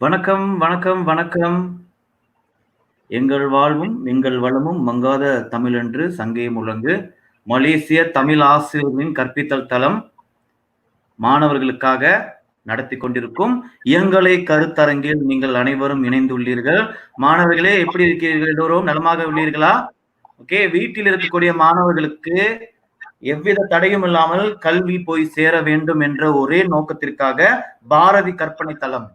வணக்கம், வணக்கம், வணக்கம். எங்கள் வாழ்வும், எங்கள் வளமும் மங்காத தமிழென்று சங்கே முழங்கு. மலேசிய தமிழ் ஆசிரியர்களின் கற்பித்தல் தளம் மாணவர்களுக்காக நடத்திக் கொண்டிருக்கும் இயங்கலை கருத்தரங்கில் நீங்கள் அனைவரும் இணைந்துள்ளீர்கள். மாணவர்களே, எப்படி இருக்கிறீர்கள்? எல்லோரும் நலமாக உள்ளீர்களா? ஓகே, வீட்டில் இருக்கக்கூடிய மாணவர்களுக்கு எவ்வித தடையும் இல்லாமல் கல்வி போய் சேர வேண்டும் என்ற ஒரே நோக்கத்திற்காக பாரதி கற்பனை தளம்,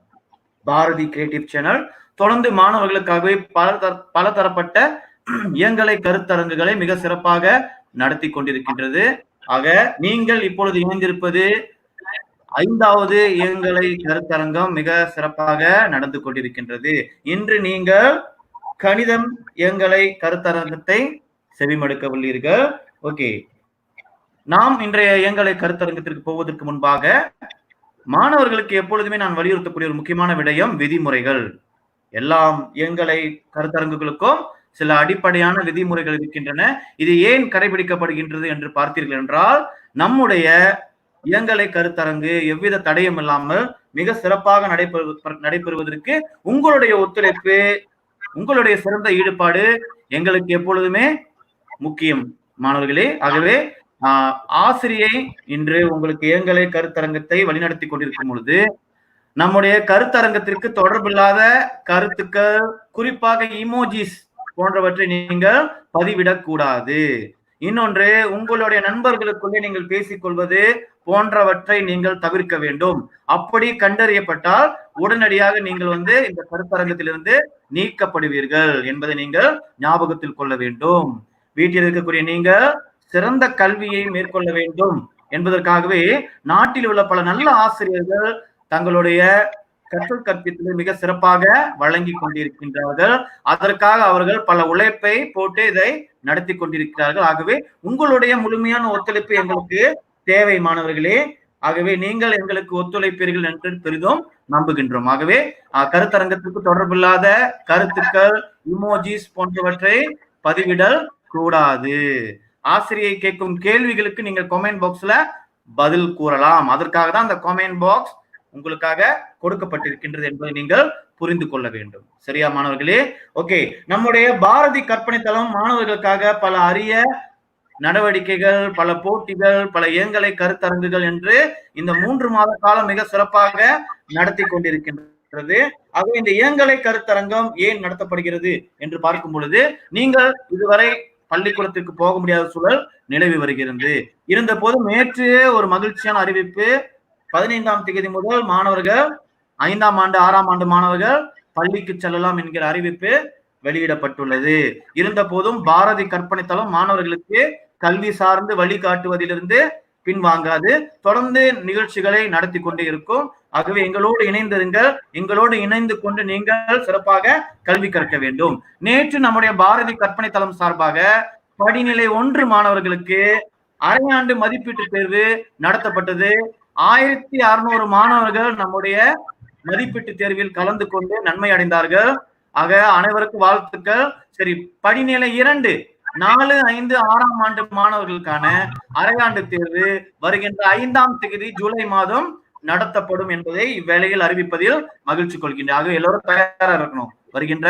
பாரதி கிரியேட்டிவ் சேனல் தொடர்ந்து மாணவர்களுக்காகவே பல தரப்பட்ட இயங்கலை கருத்தரங்குகளை மிக சிறப்பாக நடத்தி கொண்டிருக்கின்றது. ஆக நீங்கள் இப்பொழுது இணைந்திருப்பது 5வது இயங்கலை கருத்தரங்கம் மிக சிறப்பாக நடந்து கொண்டிருக்கின்றது. இன்று நீங்கள் கணிதம் இயங்கலை கருத்தரங்கத்தை செவிமடுக்க உள்ளீர்கள். ஓகே, நாம் இன்றைய இயங்கலை கருத்தரங்கத்திற்கு போவதற்கு முன்பாக மாணவர்களுக்கு எப்பொழுதுமே நான் வலியுறுத்தக்கூடிய ஒரு முக்கியமான விடயம் விதிமுறைகள். எல்லாம் இயங்கலை கருத்தரங்குகளுக்கும் சில அடிப்படையான விதிமுறைகள் இருக்கின்றன. இது ஏன் கடைபிடிக்கப்படுகின்றது என்று பார்த்தீர்கள் என்றால், நம்முடைய இயங்கலை கருத்தரங்கு எவ்வித தடையும் இல்லாமல் மிக சிறப்பாக நடைபெறுவதற்கு உங்களுடைய ஒத்துழைப்பு, உங்களுடைய சிறந்த ஈடுபாடு எங்களுக்கு எப்பொழுதுமே முக்கியம் மாணவர்களே. ஆகவே ஆசிரியை இன்று உங்களுக்கு இயங்கலை கருத்தரங்கத்தை வழிநடத்தி கொண்டிருக்கும் பொழுது நம்முடைய கருத்தரங்கத்திற்கு தொடர்பில்லாத கருத்துக்கள், குறிப்பாக இமோஜிஸ் போன்றவற்றை நீங்கள் பதிவிடக் கூடாது. இன்னொன்று, உங்களுடைய நண்பர்களுக்குள்ளே நீங்கள் பேசிக்கொள்வது போன்றவற்றை நீங்கள் தவிர்க்க வேண்டும். அப்படி கண்டறியப்பட்டால் உடனடியாக நீங்கள் இந்த கருத்தரங்கத்திலிருந்து நீக்கப்படுவீர்கள் என்பதை நீங்கள் ஞாபகத்தில் கொள்ள வேண்டும். வீட்டில் இருக்கக்கூடிய நீங்கள் சிறந்த கல்வியை மேற்கொள்ள வேண்டும் என்பதற்காகவே நாட்டில் உள்ள பல நல்ல ஆசிரியர்கள் தங்களுடைய கற்றல் கற்பித்தலை மிக சிறப்பாக வழங்கி கொண்டிருக்கின்றார்கள். அதற்காக அவர்கள் பல உழைப்பை போட்டு இதை நடத்தி கொண்டிருக்கிறார்கள். ஆகவே உங்களுடைய முழுமையான ஒத்துழைப்பு எங்களுக்கு தேவை மாணவர்களே. ஆகவே நீங்கள் எங்களுக்கு ஒத்துழைப்பீர்கள் என்று பெரிதும் நம்புகின்றோம். ஆகவே கருத்தரங்கத்திற்கு தொடர்பில்லாத கருத்துக்கள், இமோஜிஸ் போன்றவற்றை பதிவிடல் கூடாது. ஆசிரியை கேட்கும் கேள்விகளுக்கு நீங்கள் கமெண்ட் பாக்ஸ்ல பதில் கூறலாம். அதற்காக தான் அந்த கமெண்ட் பாக்ஸ் உங்களுக்காக கொடுக்கப்பட்டிருக்கின்றது என்பதை நீங்கள் புரிந்து கொள்ள வேண்டும். சரியா மாணவர்களே? ஓகே, நம்முடைய பாரதி கற்பனை தளம் மாணவர்களுக்காக பல அரிய நடவடிக்கைகள், பல போட்டிகள், பல இயங்கலை கருத்தரங்குகள் என்று இந்த 3 மாத காலம் மிக சிறப்பாக நடத்தி கொண்டிருக்கின்றது. ஆகவே இந்த இயங்கலை கருத்தரங்கம் ஏன் நடத்தப்படுகிறது என்று பார்க்கும் பொழுது, நீங்கள் இதுவரை பள்ளிக்கூடத்திற்கு போக முடியாத சூழல் நிலவி வருகிறது. இருந்த போதும் நேற்று ஒரு மகிழ்ச்சியான அறிவிப்பு, 15ஆம் தேதி முதல் மாணவர்கள் 5ஆம் ஆண்டு 6ஆம் ஆண்டு மாணவர்கள் பள்ளிக்கு செல்லலாம் என்கிற அறிவிப்பு வெளியிடப்பட்டுள்ளது. இருந்த போதும் பாரதி கற்பனை தளம் மாணவர்களுக்கு கல்வி சார்ந்து வழிகாட்டுவதிலிருந்து பின்வாங்காது தொடர்ந்து நிகழ்ச்சிகளை நடத்தி கொண்டே இருக்கும். ஆகவே எங்களோடு இணைந்திருங்கள். எங்களோடு இணைந்து கொண்டு நீங்கள் சிறப்பாக கல்வி கற்க வேண்டும். நேற்று நம்முடைய பாரதி கற்பனை தளம் சார்பாக படிநிலை 1 மாணவர்களுக்கு அரையாண்டு மதிப்பீட்டு தேர்வு நடத்தப்பட்டது. 1600 மாணவர்கள் நம்முடைய மதிப்பீட்டு தேர்வில் கலந்து கொண்டு நன்மை அடைந்தார்கள். ஆக அனைவருக்கும் வாழ்த்துக்கள். சரி, படிநிலை 2 4, 5, 6ஆம் ஆண்டு மாணவர்களுக்கான அரையாண்டு தேர்வு வருகின்ற 5ஆம் தேதி ஜூலை மாதம் நடத்தப்படும் என்பதை இவ்வேளையில் அறிவிப்பதில் மகிழ்ச்சி கொள்கின்றேன். ஆக எல்லோரும் தயாரா இருக்கணும். வருகின்ற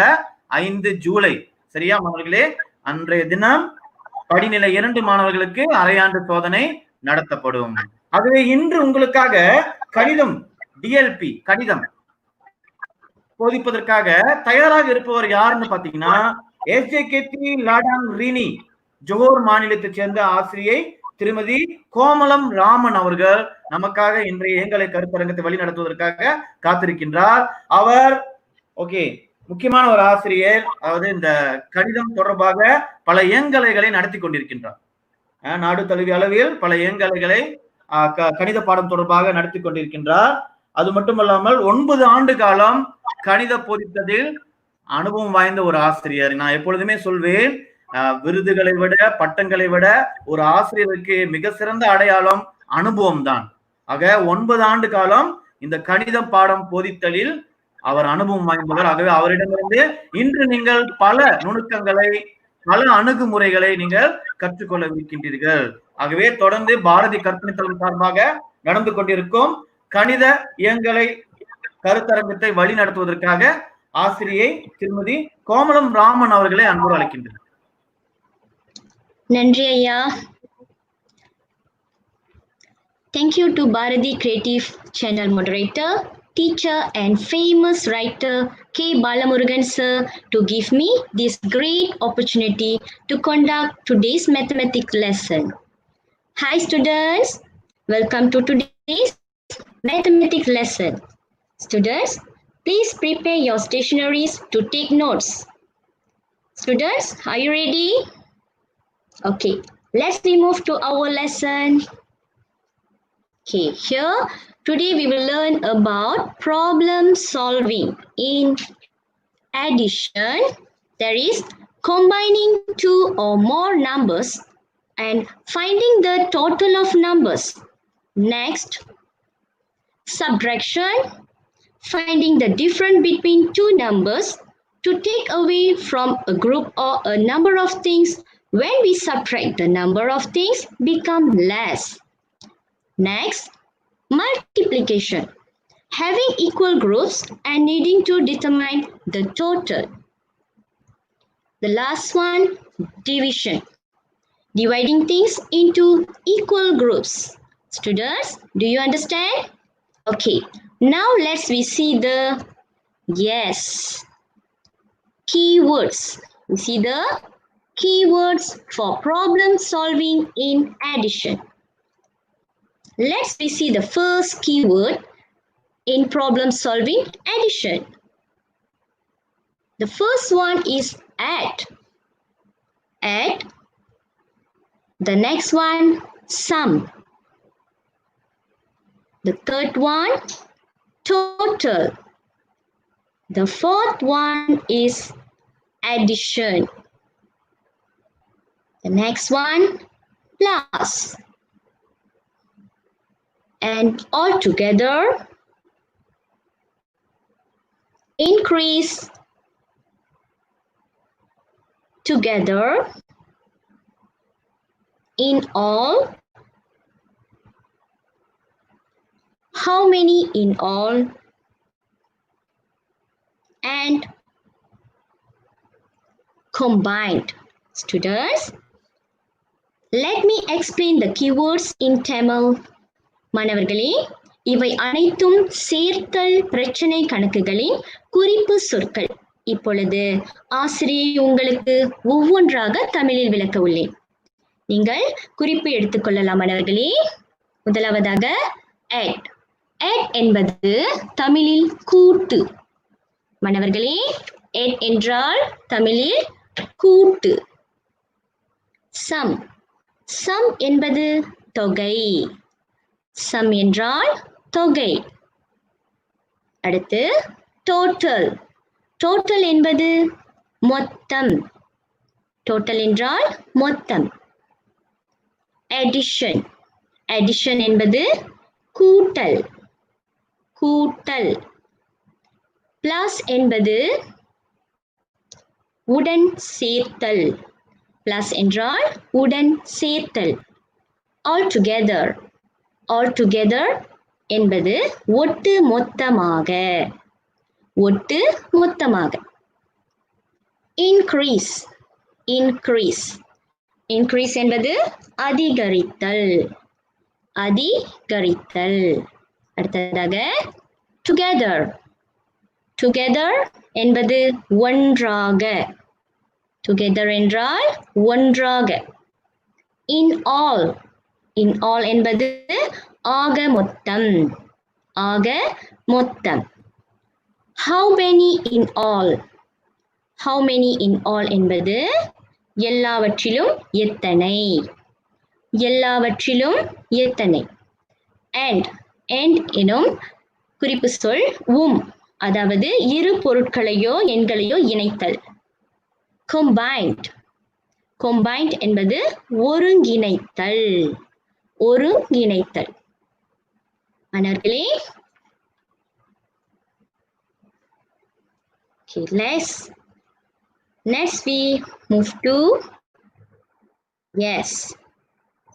5 ஜூலை, சரியா மாணவர்களே? அன்றைய தினம் படிநிலை 2 மாணவர்களுக்கு அரையாண்டு சோதனை நடத்தப்படும். ஆகவே இன்று உங்களுக்காக கணிதம் டிஎல்பி கணிதம் போதிப்பதற்காக தயாராக இருப்பவர் யாருன்னு பாத்தீங்கன்னா, SJKT லாடாங் ரீனி ஜோஹர் மாநிலத்தைச் சேர்ந்த ஆசிரியை திருமதி கோமலம் ராமன் அவர்கள் நமக்காக இன்றைய இயங்கலை கருத்தரங்கத்தை வழி நடத்துவதற்காக காத்திருக்கின்றார். அவர் முக்கியமான ஒரு ஆசிரியர். அதாவது இந்த கணிதம் தொடர்பாக பல இயங்கலைகளை நடத்தி கொண்டிருக்கின்றார். நாடு தழுவிய அளவில் பல இயங்கலைகளை கணித பாடம் தொடர்பாக நடத்தி கொண்டிருக்கின்றார். அது மட்டுமல்லாமல் 9 ஆண்டு காலம் கணித போதித்ததில் அனுபவம் வாய்ந்த ஒரு ஆசிரியர். நான் எப்பொழுதுமே சொல்வேன், விருதுகளை விட பட்டங்களை விட ஒரு ஆசிரியருக்கு மிக சிறந்த அடையாளம் அனுபவம் தான். ஆக 9 ஆண்டு காலம் இந்த கணித பாடம் போதித்தலில் அவர் அனுபவம் வாய்ந்தவர். ஆகவே அவரிடமிருந்து இன்று நீங்கள் பல நுணுக்கங்களை, பல அணுகுமுறைகளை நீங்கள் கற்றுக்கொள்ளவிருக்கின்றீர்கள். ஆகவே தொடர்ந்து பாரதி கற்பனை தளம் சார்பாக நடந்து கொண்டிருக்கும் கணித இயங்கலை கருத்தரங்கத்தை வழி நடத்துவதற்காக ஆசிரியை திருமதி கோமலம் ராமன் அவர்களை அன்போடு அழைக்கின்றனர். நன்றி ஐயா. Thank you to Bharati Creative Channel moderator, teacher and famous writer K. Balamurugan sir to give me this great opportunity to conduct today's mathematics lesson. Hi students, welcome to today's mathematics lesson. Students, please prepare your stationeries to take notes. Students, are you ready? Okay, let's move to our lesson. Okay, here today we will learn about problem solving in addition, that is combining two or more numbers and finding the total of numbers. Next, subtraction, finding the difference between two numbers to take away from a group or a number of things. When we subtract, the number of things become less. Next, multiplication, having equal groups and needing to determine the total. The last one, division, dividing things into equal groups. Students, do you understand? Okay, now let's see the keywords. We see the keywords for problem solving in addition. Let's see the first keyword in problem solving addition. The first one is add. Add. The next one, sum. The third one, total. The fourth one is addition. The next one, plus. And all together, increase, together, in all, how many in all, and combined. Students, let me explain the keywords in Tamil. மாணவர்களே, இவை அனைத்தும் சேர்த்தல் பிரச்சனை கணக்குகளின் குறிப்பு சொற்கள். இப்பொழுது ஆசிரியை உங்களுக்கு ஒவ்வொன்றாக தமிழில் விளக்க உள்ளேன். நீங்கள் குறிப்பு எடுத்துக்கொள்ளலாம் மாணவர்களே. முதலாவதாக add. add என்பது தமிழில் கூட்டு. மாணவர்களே, add என்றால் தமிழில் கூட்டு. sum. sum என்பது தொகை. sum என்றால் தொகை. அடுத்து total. total என்பது மொத்தம். total என்றால் மொத்தம். addition. addition என்பது கூட்டல். கூட்டல். plus என்பது உடன் சேர்த்தல். plus என்றால் உடன் சேர்த்தல். altogether. altogether என்பது ஒட்டு மொத்தமாக. ஒட்டு மொத்தமாக. increase. increase. increase என்பது அதிகரித்தல். அதிகரித்தல். அடுத்ததாக together. together என்பது ஒன்றாக. together என்றால் ஒன்றாக. in all. in all என்பது ஆக மொத்தம். ஆக மொத்தம். how many in all. how many in all என்பது எல்லாவற்றிலும் எத்தனை. எல்லாவற்றிலும் எத்தனை. and. and எனும் குறிப்பு சொல் அதாவது இரு பொருட்களையோ எண்களையோ இணைத்தல். combined. combined என்பது ஒருங்கிணைத்தல். ஒருங்கிணைத்தல். மாணவர்களே, okay, next we move to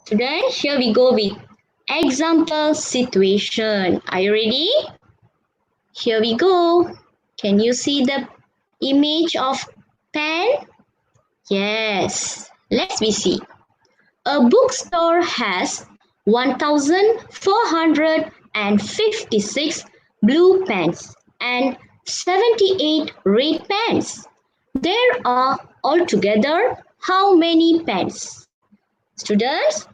students, here we go with example situation. Are you ready? Here we go. Can you see the image of pen? Yes. Let's see. A bookstore has 1,456 blue pens and 78 red pens. There are altogether how many pens? Students,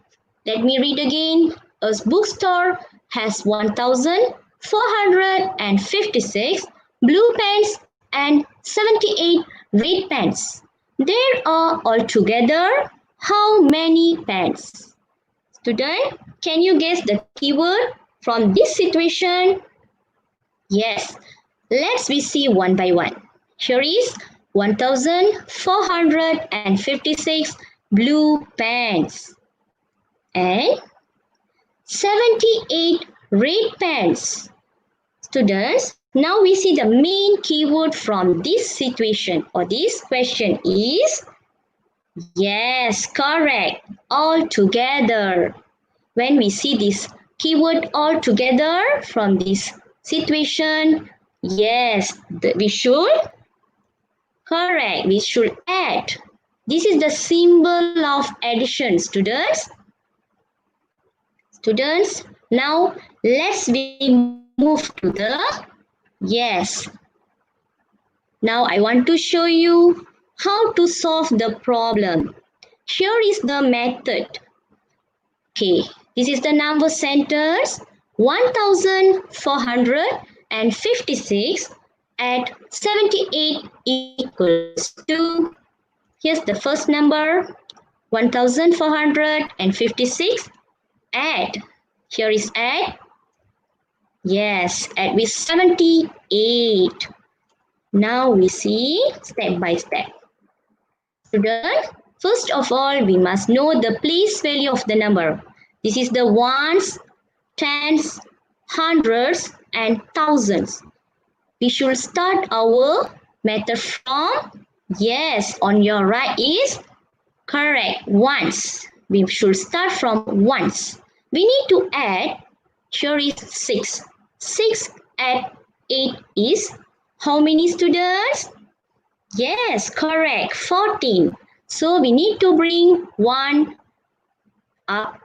let me read again. A bookstore has 1,456 blue pens and 78 red pens. There are altogether how many pens? Student, can you guess the keyword from this situation? Yes, let's see one by one. Here is 1,456 blue pens and 78 red pens. Students, now we see the main keyword from this situation or this question is, yes, correct, all together. When we see this keyword all together from this situation, yes, we should, correct, we should add. This is the symbol of addition, students. Students, now let's move to the, yes. Now I want to show you how to solve the problem. Here is the method. Okay, this is the number sentence 1,456 at 78 equals to, here's the first number 1,456 add, here is add, yes, add with 78. Now we see step by step. Student, first of all, we must know the place value of the number. This is the ones, tens, hundreds, and thousands. We should start our method from, yes, on your right is correct, ones. We should start from ones. We need to add, here is 6. 6 at 8 is how many, students? Yes, correct, 14. So we need to bring 1 up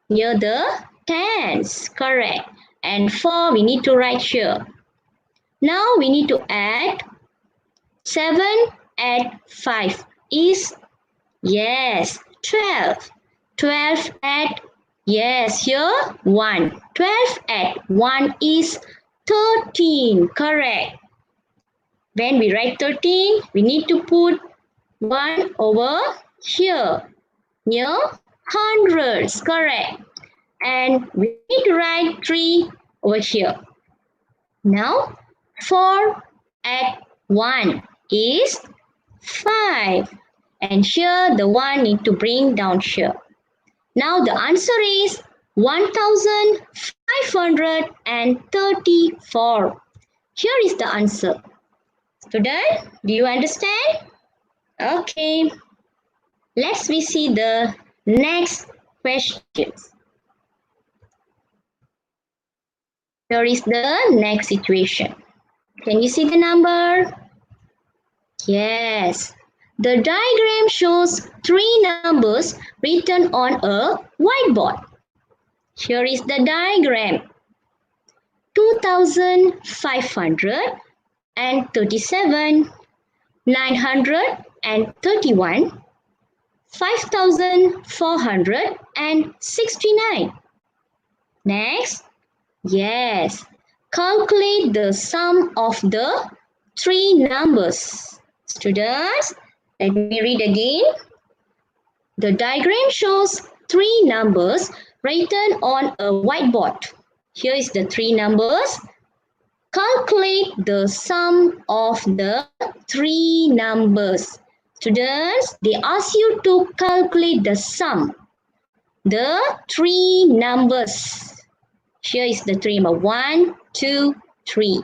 near the tens, correct. And 4 we need to write here. Now we need to add 7 at 5 is, yes, 12. 12 at, yes, here 1. 12 at 1 is 13, correct. When we write 13, we need to put 1 over here, near hundreds, correct. And we need to write 3 over here. Now, 4 at 1 is 5. And here, the 1 need to bring down here. Now, the answer is 1,534. Here is the answer. Student, do you understand? Okay. Let's see the next questions. Here is the next situation. Can you see the number? Yes. The diagram shows 3 numbers written on a whiteboard. Here is the diagram. 2,537, 931, 5,469. Next, yes, calculate the sum of the 3 numbers. Students, let me read again. The diagram shows 3 numbers written on a whiteboard. Here is the 3 numbers. Calculate the sum of the 3 numbers. Students, they ask you to calculate the sum. The 3 numbers. Here is the 3 number 1, 2, 3.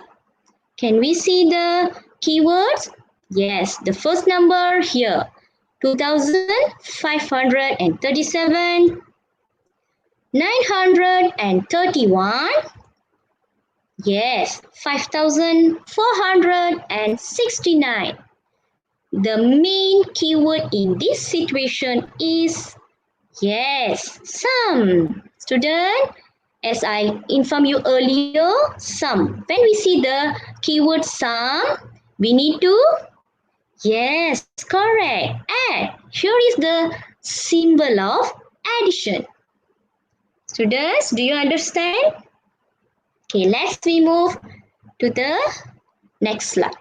Can we see the keywords? Yes, the first number here. 2,537, 931, Yes, 5,469. The main keyword in this situation is yes, sum. Student, as I informed you earlier, sum. When we see the keyword sum, we need to, yes, correct, add. Here is the symbol of addition. Students, do you understand? Okay, let's we move to the next slide.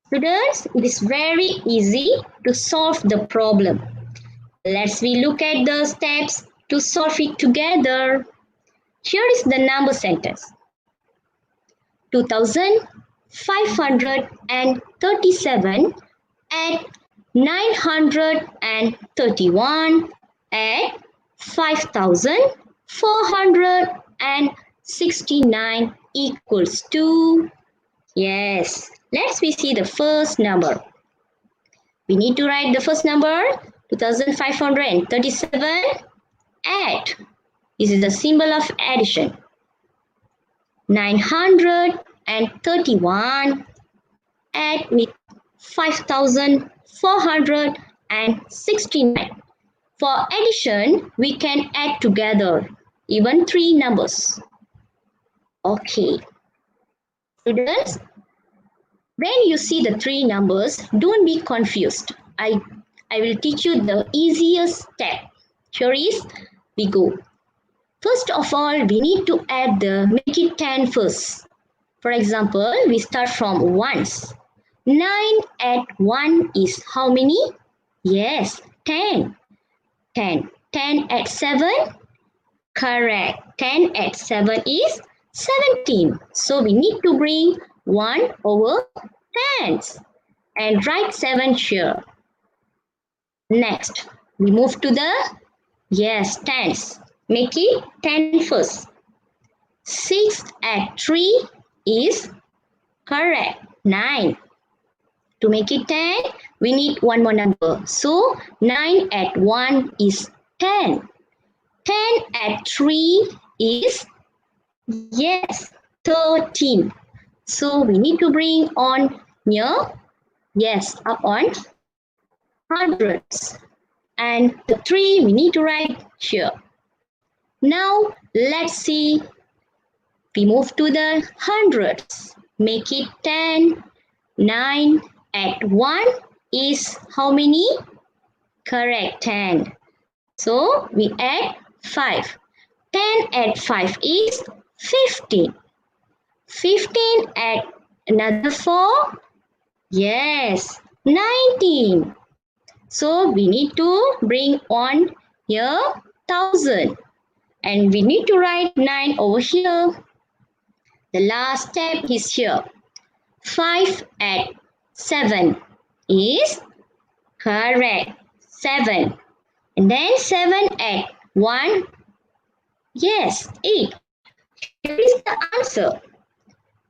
Students, it is very easy to solve the problem. Let's we look at the steps to solve it together. Here is the number sentence. 2,537 at 931 at 5,469 equals to, yes, let's we see the first number. We need to write the first number, 2,537 at, this is the symbol of addition, 931 add with 5,469. For addition, we can add together even three numbers. Okay. Students, when you see the three numbers, don't be confused. I will teach you the easiest step. Here is, we go. First of all, we need to add make it 10 first. For example, we start from ones. 9 at 1 is how many? Yes, 10. 10. 10 at 7? Correct. 10 at 7 is 17. So we need to bring 1 over tens and write 7 here. Next, we move to the, yes, tens. Make it 10 first. 6 at 3 is correct, 9. To make it 10, we need one more number. So 9 at 1 is 10. 10 at 3 is, yes, 13. So we need to bring on here, yes, up on hundreds. And the 3 we need to write here. Now let's see. We move to the hundreds. Make it 10. 9 at 1 is how many? Correct, 10. So we add 5. 10 at 5 is 15. 15 at another 4? Yes, 19. So we need to bring on here 1000. And we need to write 9 over here. The last step is here. 5 at 7 is correct, 7. And then 7 at 1, yes, 8. Here is the answer,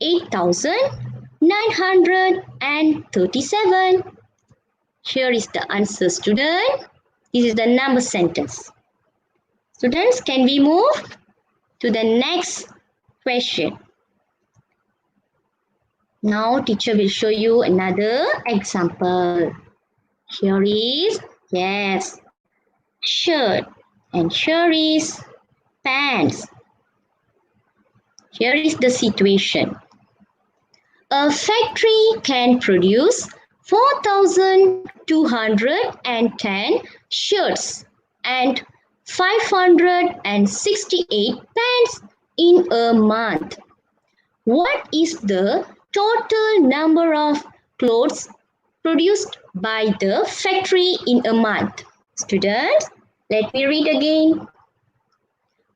8,937. Here is the answer, student. This is the number sentence. Students, can we move to the next question? Now teacher will show you another example. Here is, yes, shirt, and here is pants. Here is the situation. A factory can produce 4,210 shirts and 568 pants in a month. What is the total number of clothes produced by the factory in a month? Students, let me read again.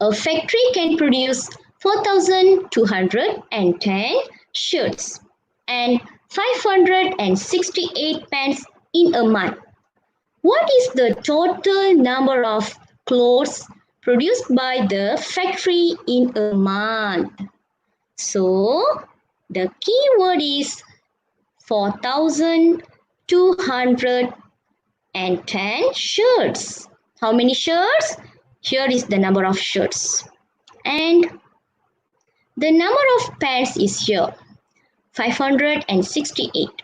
A factory can produce 4,210 shirts and 568 pants in a month. What is the total number of clothes produced by the factory in a month? So, the key word is 4,210 shirts. How many shirts? Here is the number of shirts. And The number of pairs is here, 568.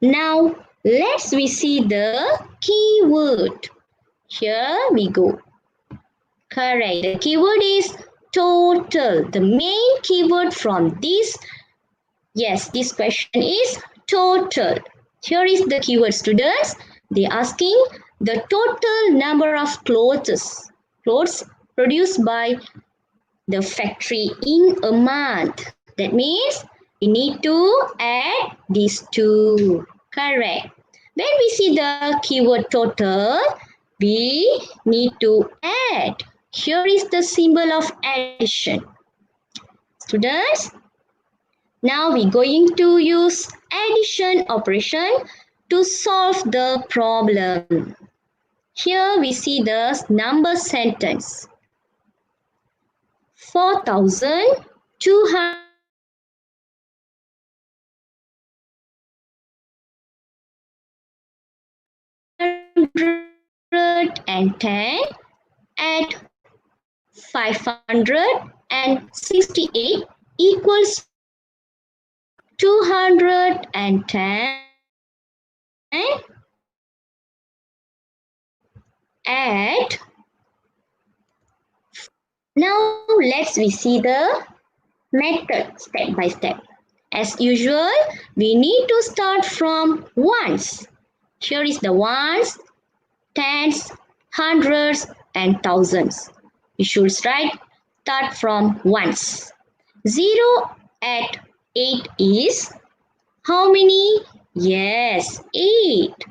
Now let's we see the keyword. Here we go. Correct. The keyword is total. The main keyword from this question is total. Here is the keyword, students. They asking the total number of clothes produced by the factory in a month. That means we need to add these two. Correct. When we see the keyword total, we need to add. Here is the symbol of addition. Students, now we're going to use addition operation to solve the problem. Here we see the number sentence. 4,210 at 568 equals 210 at. Now let's we see the method step by step. As usual, we need to start from ones. Here is the ones, tens, hundreds and thousands. You should start from ones. 0 at 8 is how many? Yes, 8.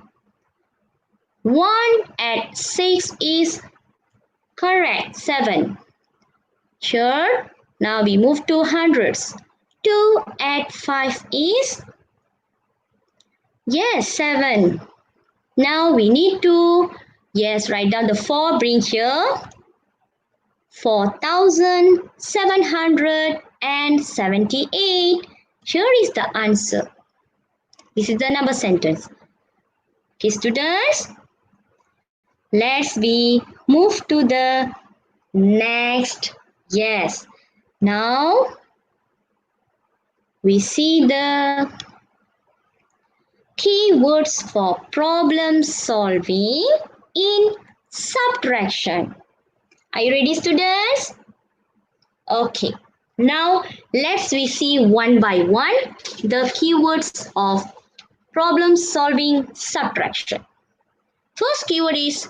1 at 6 is correct, 7. Here, now we move to hundreds. 2 at 5 is, yes, 7. Now we need to, write down the 4, bring here. 4,778. Here is the answer. This is the number sentence. Okay, students, let's we move to the next. Yes, now we see the keywords for problem solving in subtraction. Are you ready, students? Okay. Now let's we see one by one the keywords of problem solving subtraction. First keyword is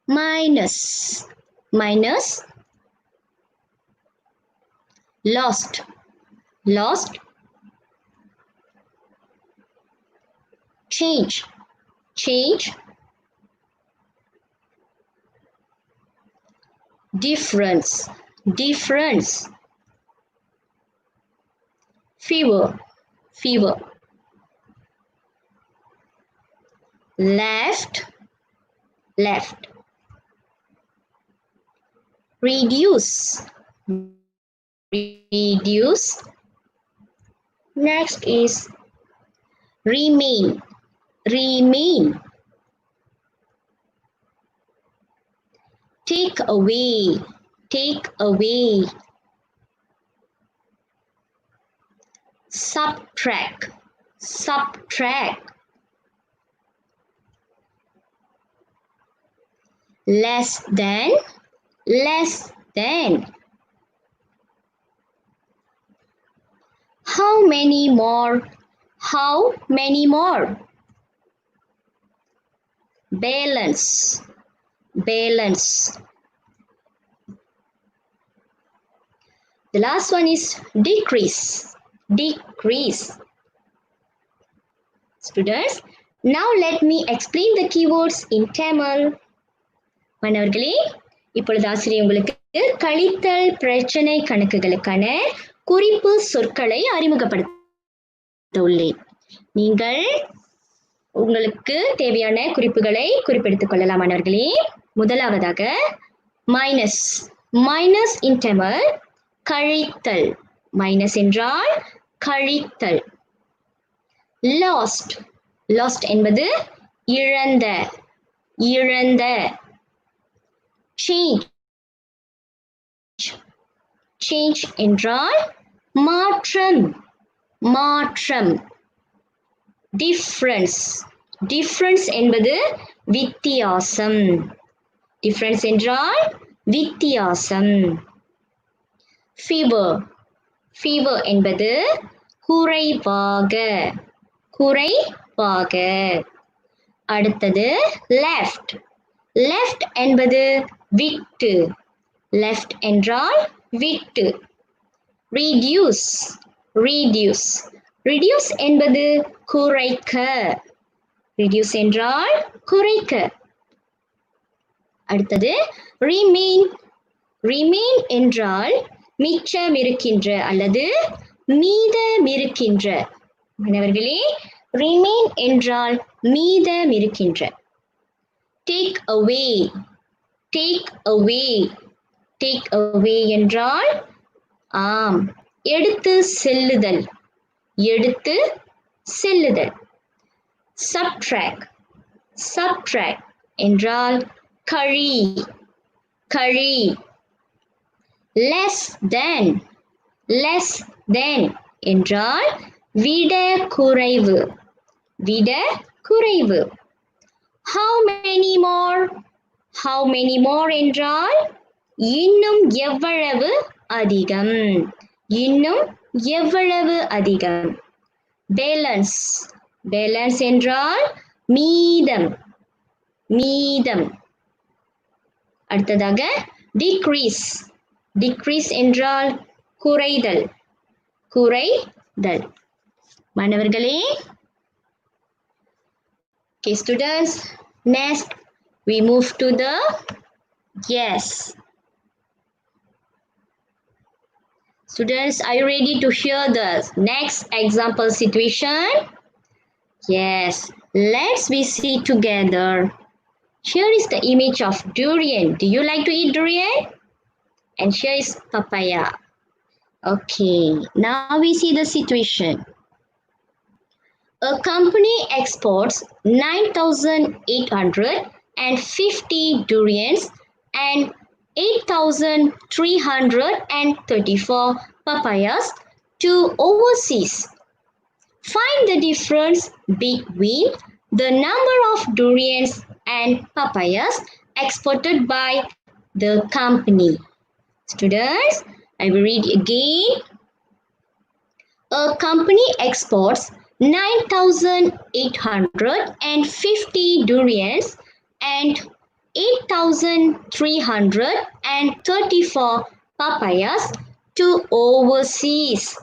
minus. Minus. Lost. Lost. Change. Change. Difference. Difference. Fever. Fever. Left. Left. Reduce. Reduce. Next is remain. Remain. Take away. Take away. Subtract. Subtract. Less than. Less than. How many more? How many more? Balance. Balance. The last one is decrease. Decrease. Students, now let me explain the keywords in Tamil. மாணவர்களே, இப்பொழுது ஆசிரியர் உங்களுக்கு கழித்தல் பிரச்சனை கணக்குகளுக்கான குறிப்பு சொற்களை அறிமுகப்படுத்த உள்ளேன். நீங்கள் உங்களுக்கு தேவையான குறிப்புகளை குறிப்பெடுத்துக் கொள்ளலாம் மாணவர்களே. முதலாவதாக மைனஸ். மைனஸ் இன் தமிழ் கழித்தல். மைனஸ் என்றால் கழித்தல். லாஸ்ட். லாஸ்ட் என்பது இழந்த. இழந்த. Change. Change என்றால் மாற்றம். மாற்றம். Difference. Difference என்பது வித்தியாசம். Difference என்றால் வித்தியாசம். Fever. Fever என்பது குறைவாக. குறைவாக. அடுத்தது left. Left என்பது விட்டு. Left என்றால் விட்டு. Reduce. Reduce. Reduce என்பது குறைக்க. Reduce என்றால் குறைக்க. அடுத்தது remain. Remain என்றால் மிச்சமிருக்கின்ற அல்லது மீதமிருக்கின்ற. மாணவர்களே, remain என்றால் மீதமிருக்கின்ற. Take away. Take away. Take away என்றால் ஆம், எடுத்து செல்லுதல். எடுத்து செல்லுதல். Subtract. Subtract என்றால் கழி. கழி. Less than. Less than என்றால் விட குறைவு. விட குறைவு. How many more? How many more என்றால் இன்னும் எவ்வளவு அதிகம். இன்னும் எவ்வளவு அதிகம். Balance. Balance என்றால் மீதம். மீதம். அடுத்ததாக decrease. Decrease என்றால் குறைதல். குறைதல். மாணவர்களே, okay students, next we move to the yes. Students, are you ready to hear the next example situation? Yes, let's we see together. Here is the image of durian. Do you like to eat durian? And here is papaya. Okay, now we see the situation. A company exports 9,850 durians and 8,334 papayas to overseas. Find the difference between the number of durians and papayas exported by the company. Students, I will read again. A company exports 9,850 durians and 8,334 papayas to overseas.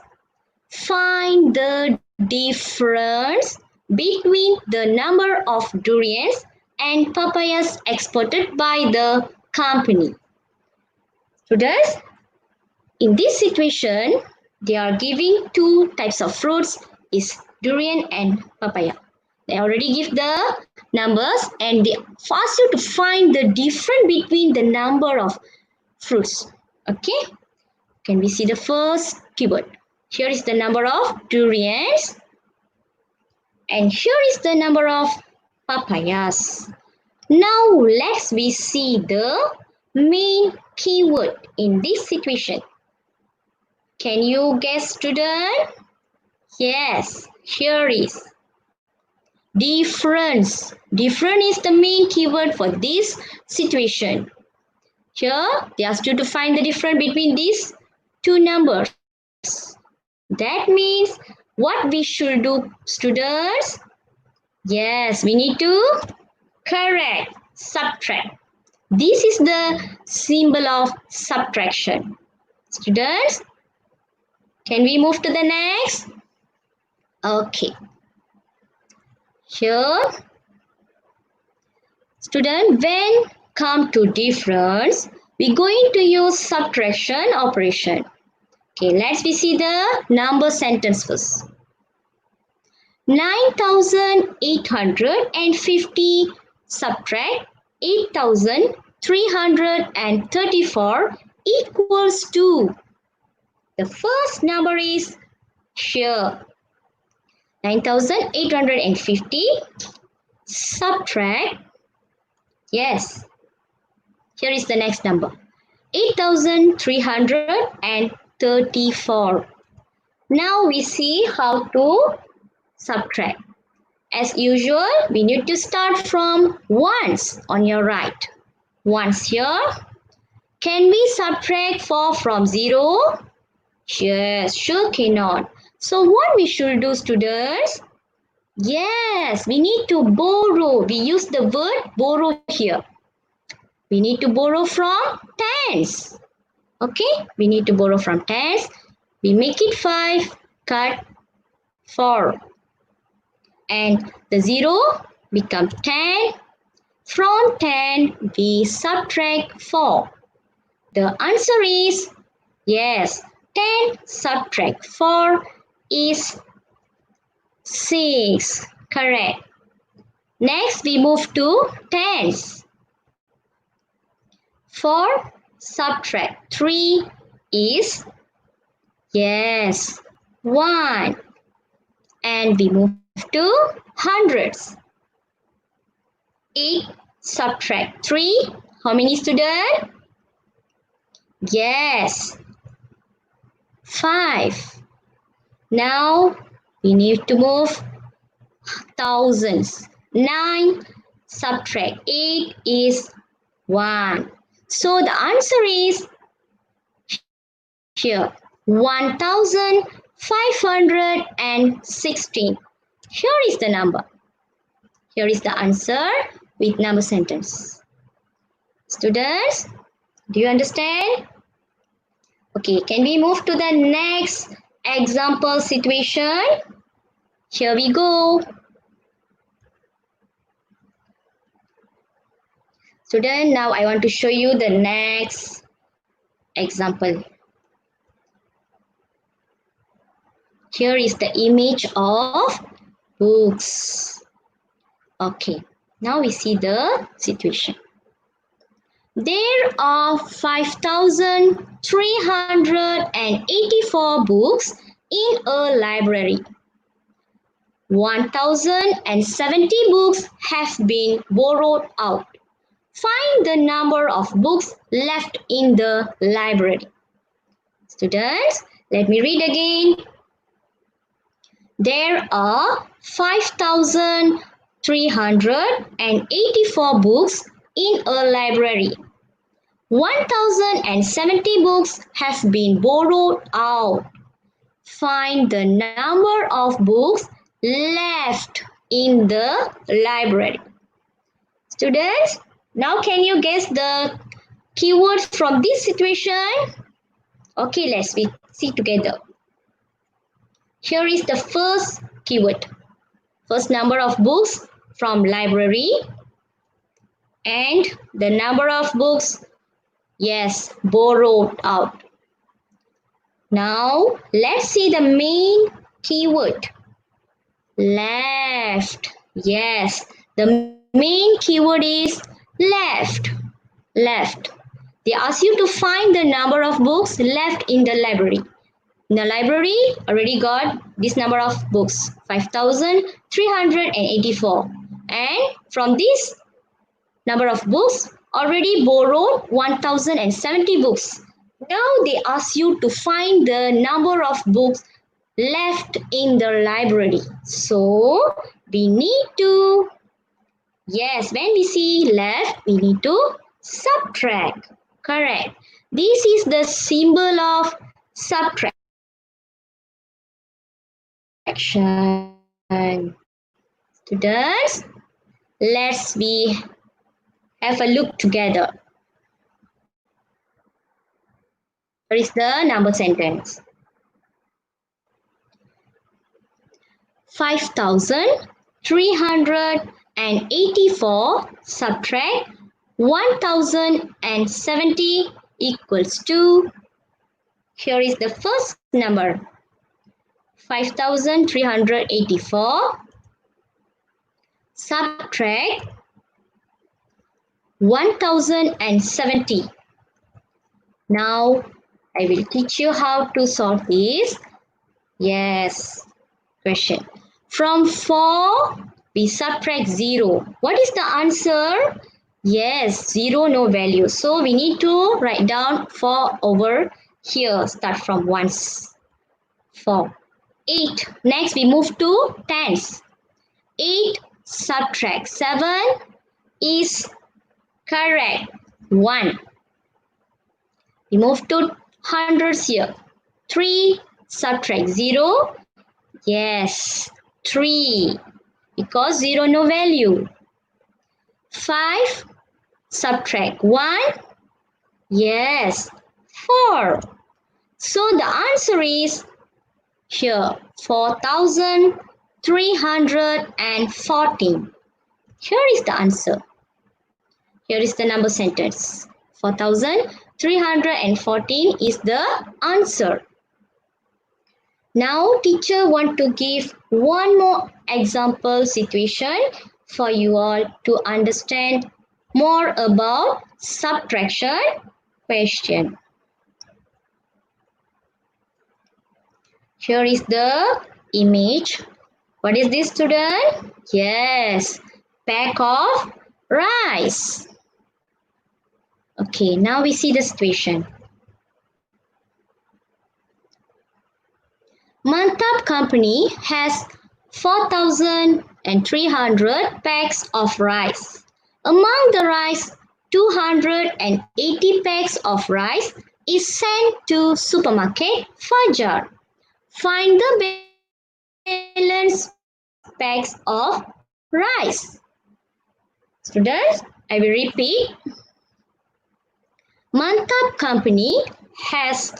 Find the difference between the number of durians and papayas exported by the company. Students, in this situation, they are giving two types of fruits, is durian and papaya. They already give the numbers and they ask you to find the difference between the number of fruits. Okay, can we see the first keyword? Here is the number of durians and here is the number of papayas. Now let's we see the main keyword in this situation. Can you guess, student? Yes, here is difference. Difference is the main keyword for this situation. Here they asked you to find the difference between these two numbers. That means what we should do, students? Yes, we need to correct, subtract. This is the symbol of subtraction. Students, can we move to the next? Okay. Here, student, when come to difference, we're going to use subtraction operation. Okay, let's see the number sentence first. 9,850 subtract 8,334 equals to. The first number is here. 9,850 subtract. Yes. Here is the next number. 8,334. Now we see how to subtract. As usual, we need to start from ones on your right. Ones here. Can we subtract 4 from 0? Yes, sure cannot. So what we should do, students? Yes, we need to borrow. We use the word borrow here. We need to borrow from tens. Okay, we need to borrow from tens. We make it 5, cut 4. And the 0 becomes 10. From 10, we subtract 4. The answer is, yes, 10 subtract 4 is 6. Correct. Next, we move to tens. 4 subtract 3 is, yes, 1. And we move to hundreds. 8 subtract 3. How many, students? Yes, 5. Now we need to move thousands. 9 subtract 8 is 1. So the answer is here 1,516. Here is the number. Here is the answer with number sentence. Students, do you understand? Okay, can we move to the next example situation? Here we go. Student, now I want to show you the next example. Here is the image of books. Okay, now we see the situation. There are 5,384 books in a library. 1,070 books have been borrowed out. Find the number of books left in the library. Students, let me read again. There are 5,384 books in a library. 1,070 books have been borrowed out. Find the number of books left in the library. Students, now can you guess the keywords from this situation? Okay, let's see together. Here is the first keyword. First number of books from library and the number of books, yes, borrowed out. Now let's see the main keyword. Left. Yes, the main keyword is left. Left. They ask you to find the number of books left in the library. In the library, already got this number of books, 5,384. And from this number of books, already borrowed 1,070 books. Now they ask you to find the number of books left in the library. So we need to, yes, when we see left, we need to subtract. Correct. This is the symbol of subtraction. Students, let's have a look together. Here is the number sentence. 5,384 subtract 1,070 equals to, here is the first number, 5,384 subtract 1,070. Now I will teach you how to solve this. Yes, question. From 4 we subtract 0. What is the answer? Yes, 0, no value. So we need to write down 4 over here. Start from ones. 4. 8. Next we move to tens. 8 subtract 7 is correct. 1. We move to hundreds here. 3 subtract 0. Yes, 3. Because 0 no value. 5 subtract 1. Yes, 4. So the answer is here 4,314. Here is the answer. Here is the number sentence. 4,314 is the answer. Now teacher want to give one more example situation for you all to understand more about subtraction question. Here is the image. What is this, student? Yes, pack of rice. Okay, now we see the situation. Mantab company has 4,300 packs of rice. Among the rice, 280 packs of rice is sent to supermarket Fajar. Find the balance packs of rice. Students, I will repeat. Mantab company has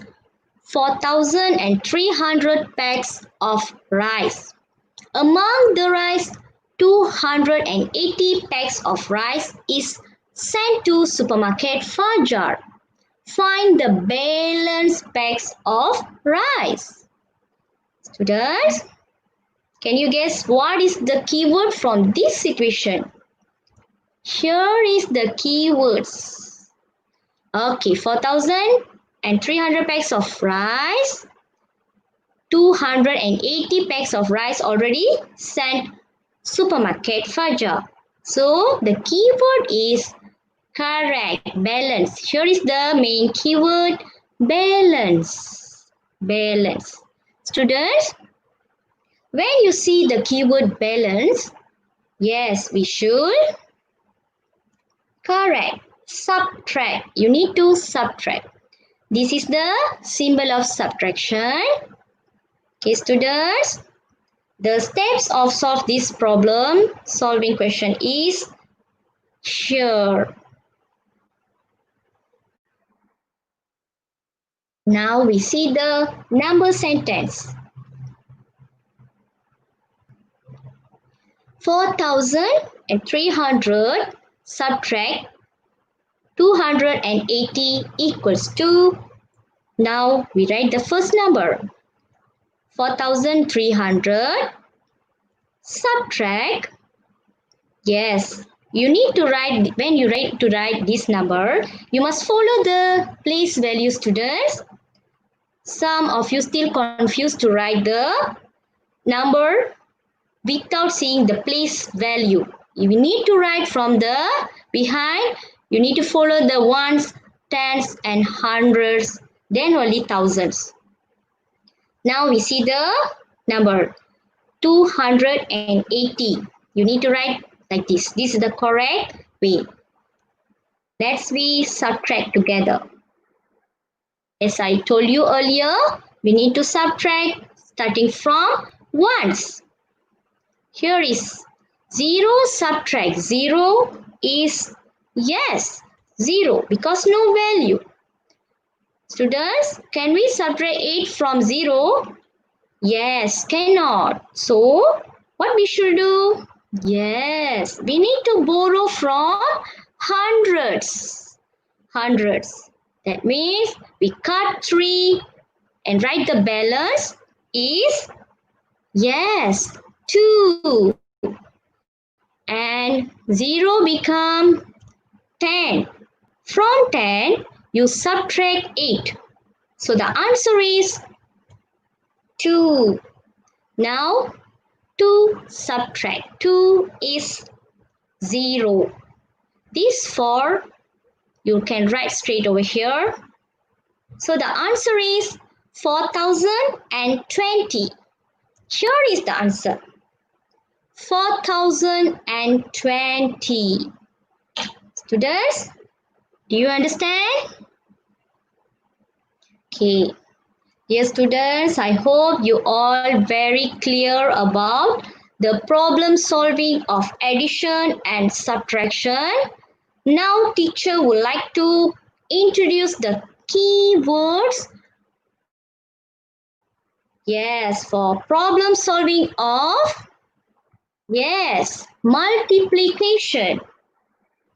4,300 packs of rice. Among the rice, 280 packs of rice is sent to supermarket Fajar. Find the balance packs of rice. Students, can you guess what is the keyword from this situation? Here is the keywords. Okay, 4,300 packs of rice. 280 packs of rice already sent supermarket Fajar. So the keyword is correct, balance. Here is the main keyword, balance. Balance. Students, when you see the keyword balance, yes, we should correct. Subtract. You need to subtract. This is the symbol of subtraction. Okay, students, the steps of solve this problem, solving question is here. Now we see the number sentence. 4,300 subtract 280 equals to, now we write the first number. 4,300 subtract, yes, you need to write, when you write this number, you must follow the place value, students. Some of you still confused to write the number without seeing the place value. You need to write from the behind, you need to follow the ones, tens and hundreds, then only thousands. Now we see the number 280. You need to write like this. This is the correct way. Let's we subtract together. As I told you earlier, we need to subtract starting from ones. Here is 0 subtract 0 is, yes, 0 because no value. Students, can we subtract 8 from 0? Yes, cannot. So, what we should do? Yes, we need to borrow from hundreds. Hundreds. That means we cut 3 and write the balance is, yes, 2. And 0 become 10. From 10, you subtract 8. So the answer is 2. Now 2 subtract 2 is 0. This 4 you can write straight over here. So the answer is 4020. Here is the answer. 4020. Students, do you understand? Okay. Yes, students, I hope you all very clear about the problem solving of addition and subtraction. Now, teacher would like to introduce the keywords. Yes, for problem solving of, yes, multiplication.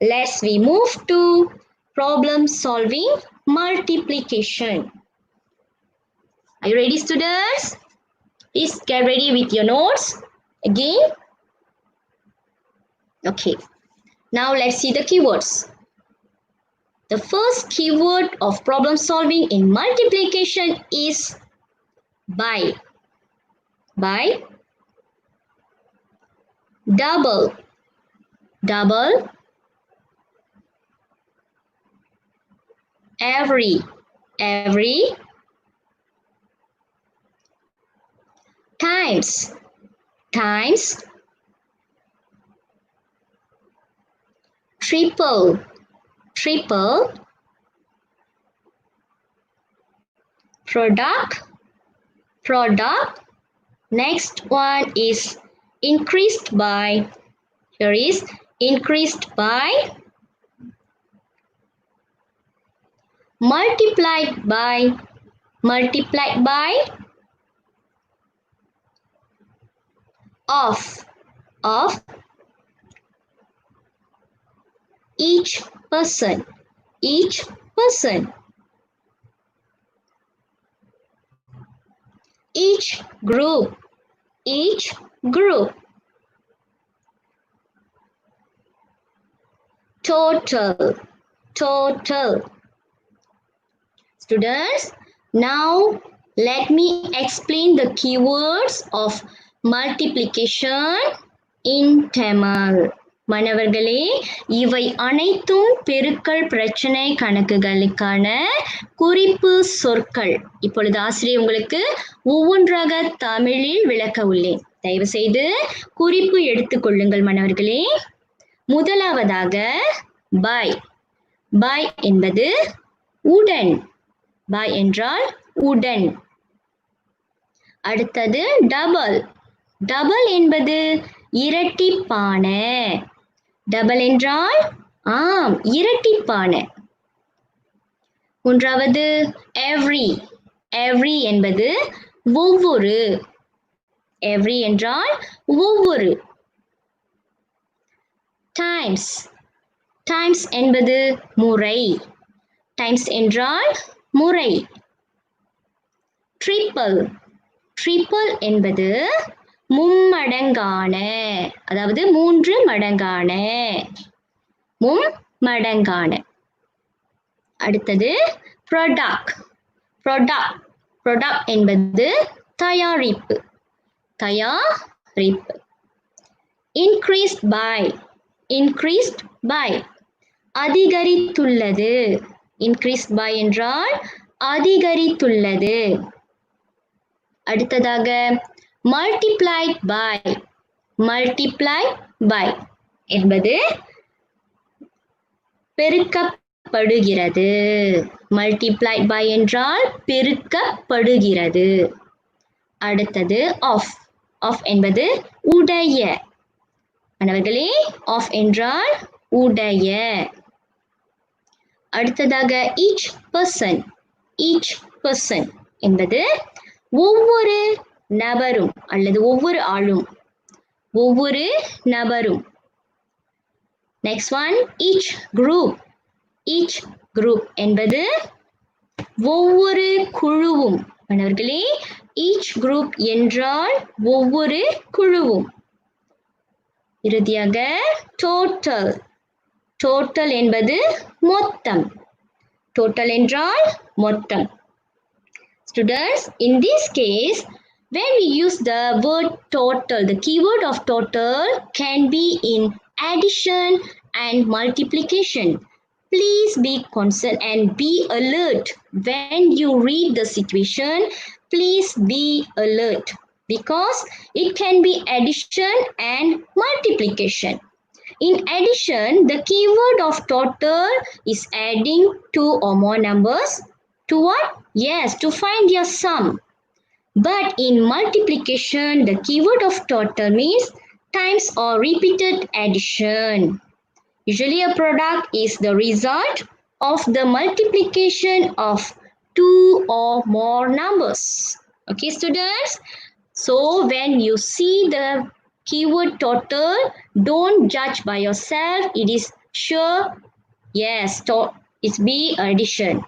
Let's we move to problem solving multiplication. Are you ready, students? Please get ready with your notes again. Okay. Now let's see the keywords. The first keyword of problem solving in multiplication is by. By. Double. Double. Every. Every. Times. Times. Triple. Triple. Product. Product. Next one is increased by. Here is increased by. Multiplied by. Multiplied by. Of. Of. Each person. Each person. Each group. Each group. Total. Total. Students, now let me explain the keywords of multiplication in Tamil. மாணவர்களே, இவை அனைத்தும் பெருக்கல் பிரச்சனை கணக்குகளுக்கான குறிப்பு சொற்கள். இப்பொழுது ஆசிரியர் உங்களுக்கு ஒவ்வொன்றாக தமிழில் விளக்க உள்ளேன். தயவு செய்து குறிப்பு எடுத்துக்கொள்ளுங்கள் மாணவர்களே. முதலாவதாக by. by என்பது உடன். by என்றால் உடன். அடுத்தது double. double என்பது இரட்டிப்பான. double என்றால் ஆம், இரட்டிப்பான. மூன்றாவது every. every என்பது ஒவ்வொரு. every என்றால் ஒவ்வொரு. times. times என்பது முறை. times என்றால் முறை. triple. triple என்பது மும்மடங்கான, அதாவது 3 மடங்கான. மும்மடங்கான. அடுத்தது product. product. product என்பது தயாரிப்பு. தயாரிப்பு. increased by. increased by அதிகரித்துள்ளது. increased by என்றால் அதிகரித்துள்ளது. அடுத்ததாக multiplied by. multiplied by என்பது பெருக்கப்படுகிறது. multiplied by என்றால் பெருக்கப்படுகிறது. அடுத்தது of. of என்பது உடைய. மாணவர்களே, of என்றால் உடைய. அடுத்ததாக each person. each person என்பது ஒவ்வொரு நபரும் அல்லது ஒவ்வொரு ஆளும். ஒவ்வொரு நபரும். next one each group. each group என்பது ஒவ்வொரு குழுவும். மாணவர்களே, each group என்றால் ஒவ்வொரு குழுவும். இறுதியாக total. total என்பது மொத்தம். total என்றால் மொத்தம். Students, in this case, when we use the word total, the keyword of total can be in addition and multiplication. Please be concerned and be alert. When you read the situation, please be alert because it can be addition and multiplication. In addition, the keyword of total is adding two or more numbers to what? Yes, to find their sum. But in multiplication, the keyword of total means times or repeated addition. Usually a product is the result of the multiplication of two or more numbers. Okay, students? So when you see the keyword total, don't judge by yourself. It is sure, yes, it's be addition.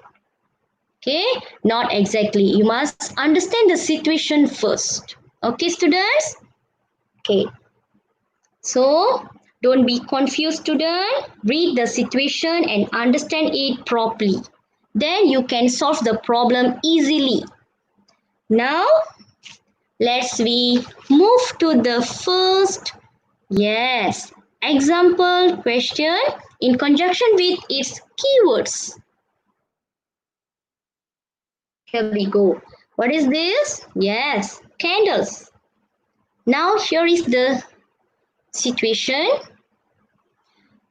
Okay, not exactly. You must understand the situation first. Okay, students? Okay. So, don't be confused, student. Read the situation and understand it properly. Then you can solve the problem easily. Now, let's we move to the first, yes, example question in conjunction with its keywords. Here we go. What is this? Yes, candles. Now here is the situation.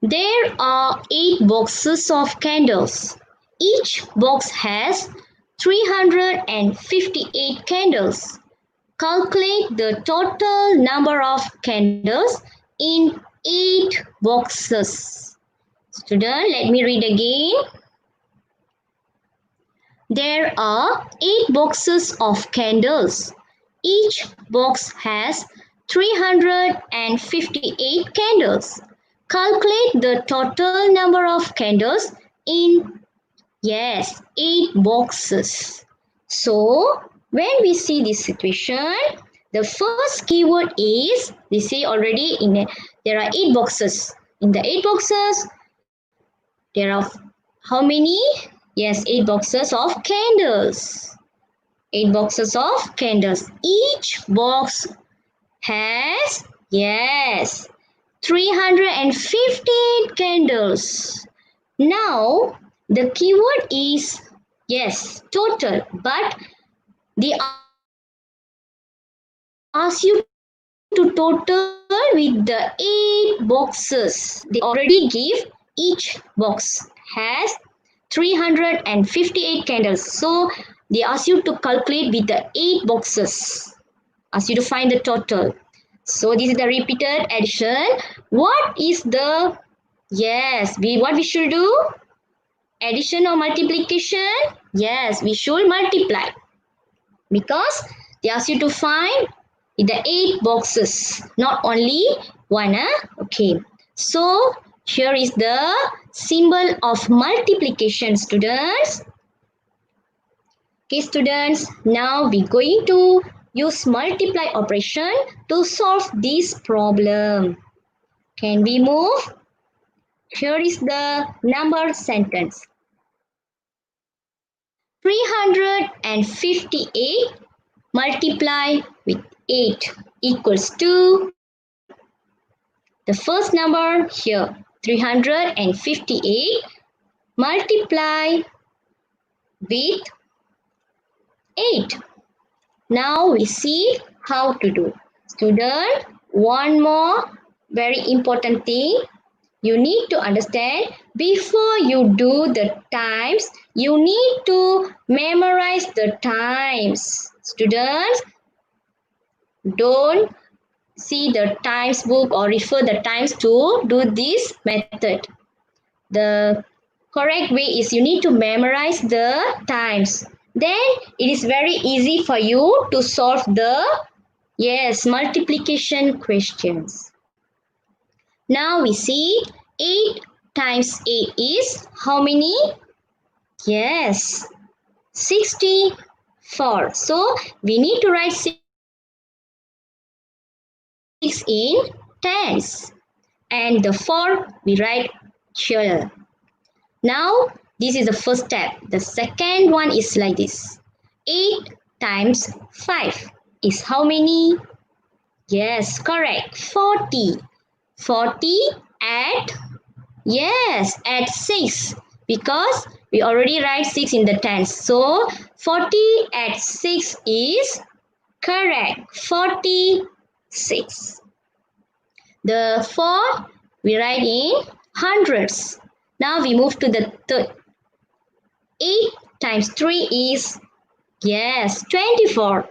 There are 8 boxes of candles. Each box has 358 candles. Calculate the total number of candles in 8 boxes. Student, let me read again. There are 8 boxes of candles. Each box has 358 candles. Calculate the total number of candles in, yes, 8 boxes. So, when we see this situation, the first keyword is, they say already there are 8 boxes. In the 8 boxes, there are how many? Yes, 8 boxes of candles. 8 boxes of candles. Each box has, yes, 358 candles. Now, the keyword is, yes, total, but they ask you to total with the 8 boxes. They already give each box has 358 candles. So, they ask you to calculate with the 8 boxes. Ask you to find the total. So, this is the repeated addition. What is the, yes, what we should do? Addition or multiplication? Yes, we should multiply. Because they ask you to find the 8 boxes, not only one. Okay. So, here is the symbol of multiplication, students. Okay, students, now we're going to use multiply operation to solve this problem. Can we move? Here is the number sentence. 358 multiply with 8 equals to the first number here, 358 multiply with 8. Now we see how to do. Student, one more very important thing you need to understand. Before you do the times, you need to memorize the times. Students, don't see the times book or refer the times to do this method. The correct way is you need to memorize the times. Then it is very easy for you to solve the, yes, multiplication questions. Now we see 8 times 8 is how many? Yes, 64. So we need to write 6 in tens. And the 4 we write here. Now this is the first step. The second one is like this. 8 times 5 is how many? Yes, correct. 40. 40 add Yes, add 6 because we already write 6 in the tens. So 40 add 6 is correct. 46. The 4 we write in hundreds. Now we move to the third. 8 times 3 is, yes, 24.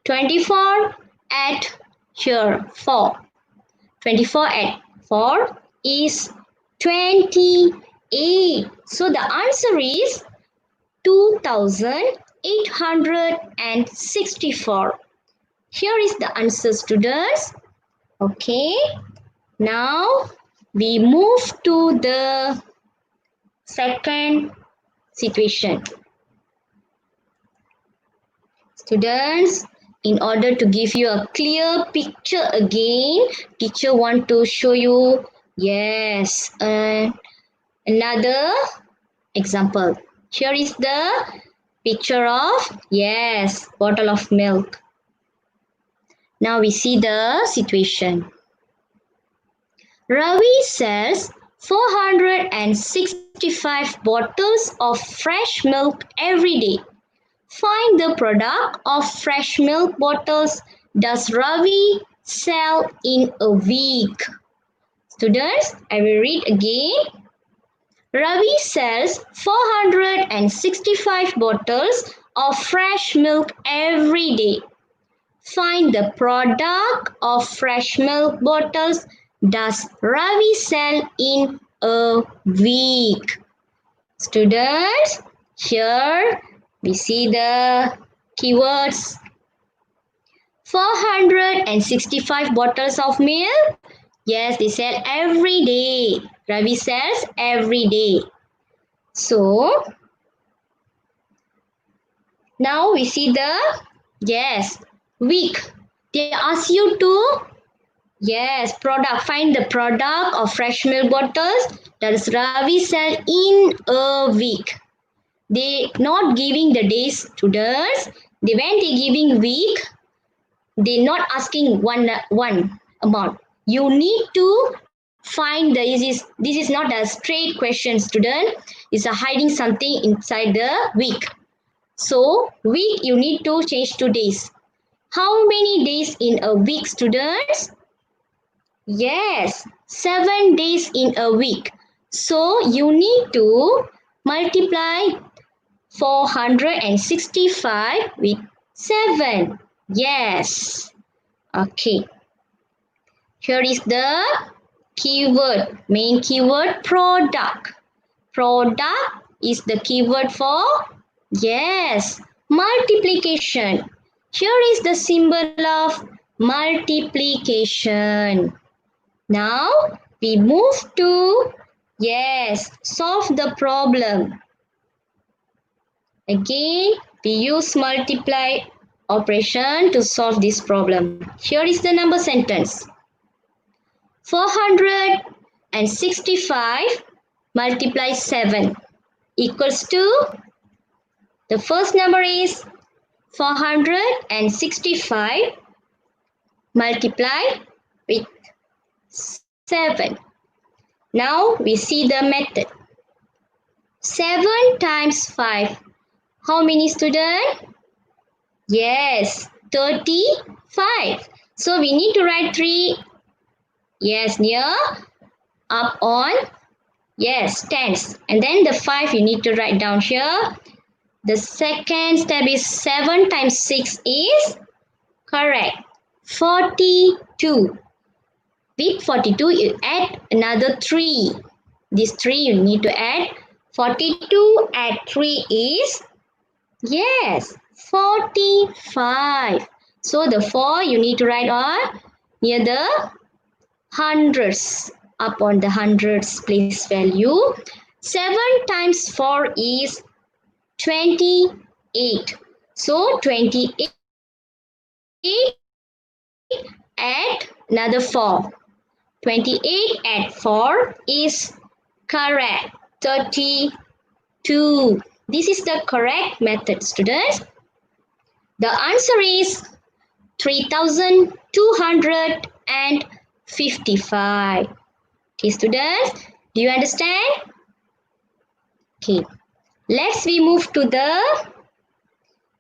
24 add here 4. 24 add 4 is 28. So the answer is 2864. Here is the answer, students. Okay. Now we move to the second situation. Students, in order to give you a clear picture again, teacher want to show you, yes, another example. Here is the picture of, yes, bottle of milk. Now we see the situation. Ravi sells 465 bottles of fresh milk every day. Find the product of fresh milk bottles does Ravi sell in a week. Students, I will read again. Ravi sells 465 bottles of fresh milk every day. Find the product of fresh milk bottles does Ravi sell in a week. Students, here we see the keywords. 465 bottles of milk. Yes, they sell every day. Ravi sells every day. So, now we see the, yes, week. They ask you to, yes, product. Find the product of fresh milk bottles that is Ravi sell in a week. They not giving the days, students. When they giving week, they not asking one amount. You need to find the, this is not a straight question, student. It's a hiding something inside the week. So week you need to change to days. How many days in a week, students? Yes, 7 days in a week. So you need to multiply 465 with 7. Yes. Okay. Here is the keyword, main keyword, product. Product is the keyword for, yes, multiplication. Here is the symbol of multiplication. Now we move to, yes, solve the problem. Again, we use multiply operation to solve this problem. Here is the number sentence. 465 multiply 7 equals to, the first number is 465 multiply with 7. Now we see the method. 7 times 5. How many, students? Yes, 35. So we need to write 3, yes, near, up on, yes, tens. And then the 5 you need to write down here. The second step is 7 times 6 is correct, 42. With 42 you add another 3. This 3 you need to add. 42 add 3 is, yes, 45. So the 4 you need to write on near the hundreds, up on the hundreds place value. 7 times 4 is 28. So 28 add another 4. 28 add 4 is correct, 32. This is the correct method, students. The answer is 3,255. Okay, students, Do you understand? Okay. We move to the,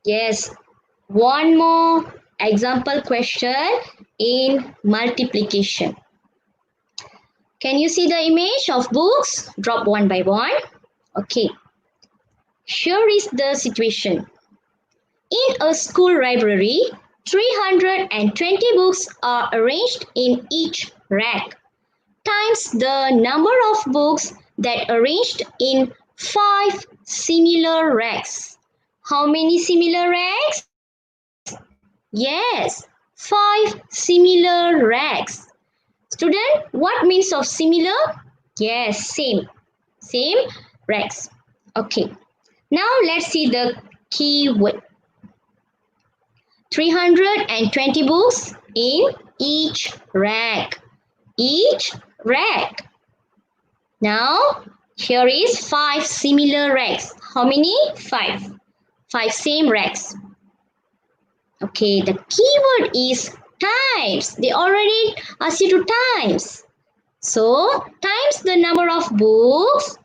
yes, one more example question in multiplication. Can you see the image of books? Drop one by one. Okay. Here is the situation. In a school library, 320 books are arranged in each rack, times the number of books that arranged in 5 similar racks. How many similar racks? Yes, 5 similar racks. Student, what means of similar? Yes, same racks. Okay. Now let's see the keyword. 320 books in each rack. Each rack. Now, here is 5 similar racks. How many? 5. 5 same racks. Okay, the keyword is times. They already asked you to times. So, times the number of books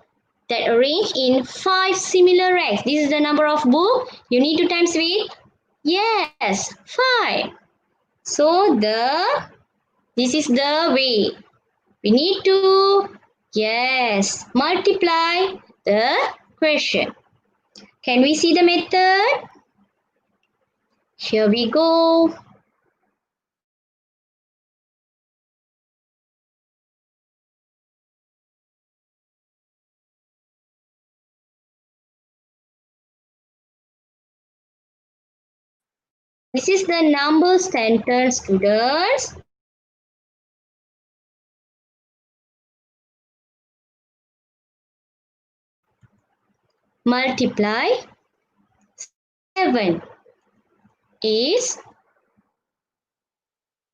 that arrange in 5 similar racks. This is the number of books. You need to times with? Yes, 5. So, this is the way. We need to, yes, multiply the question. Can we see the method? Here we go. This is the number sentence, students. Multiply 7 is,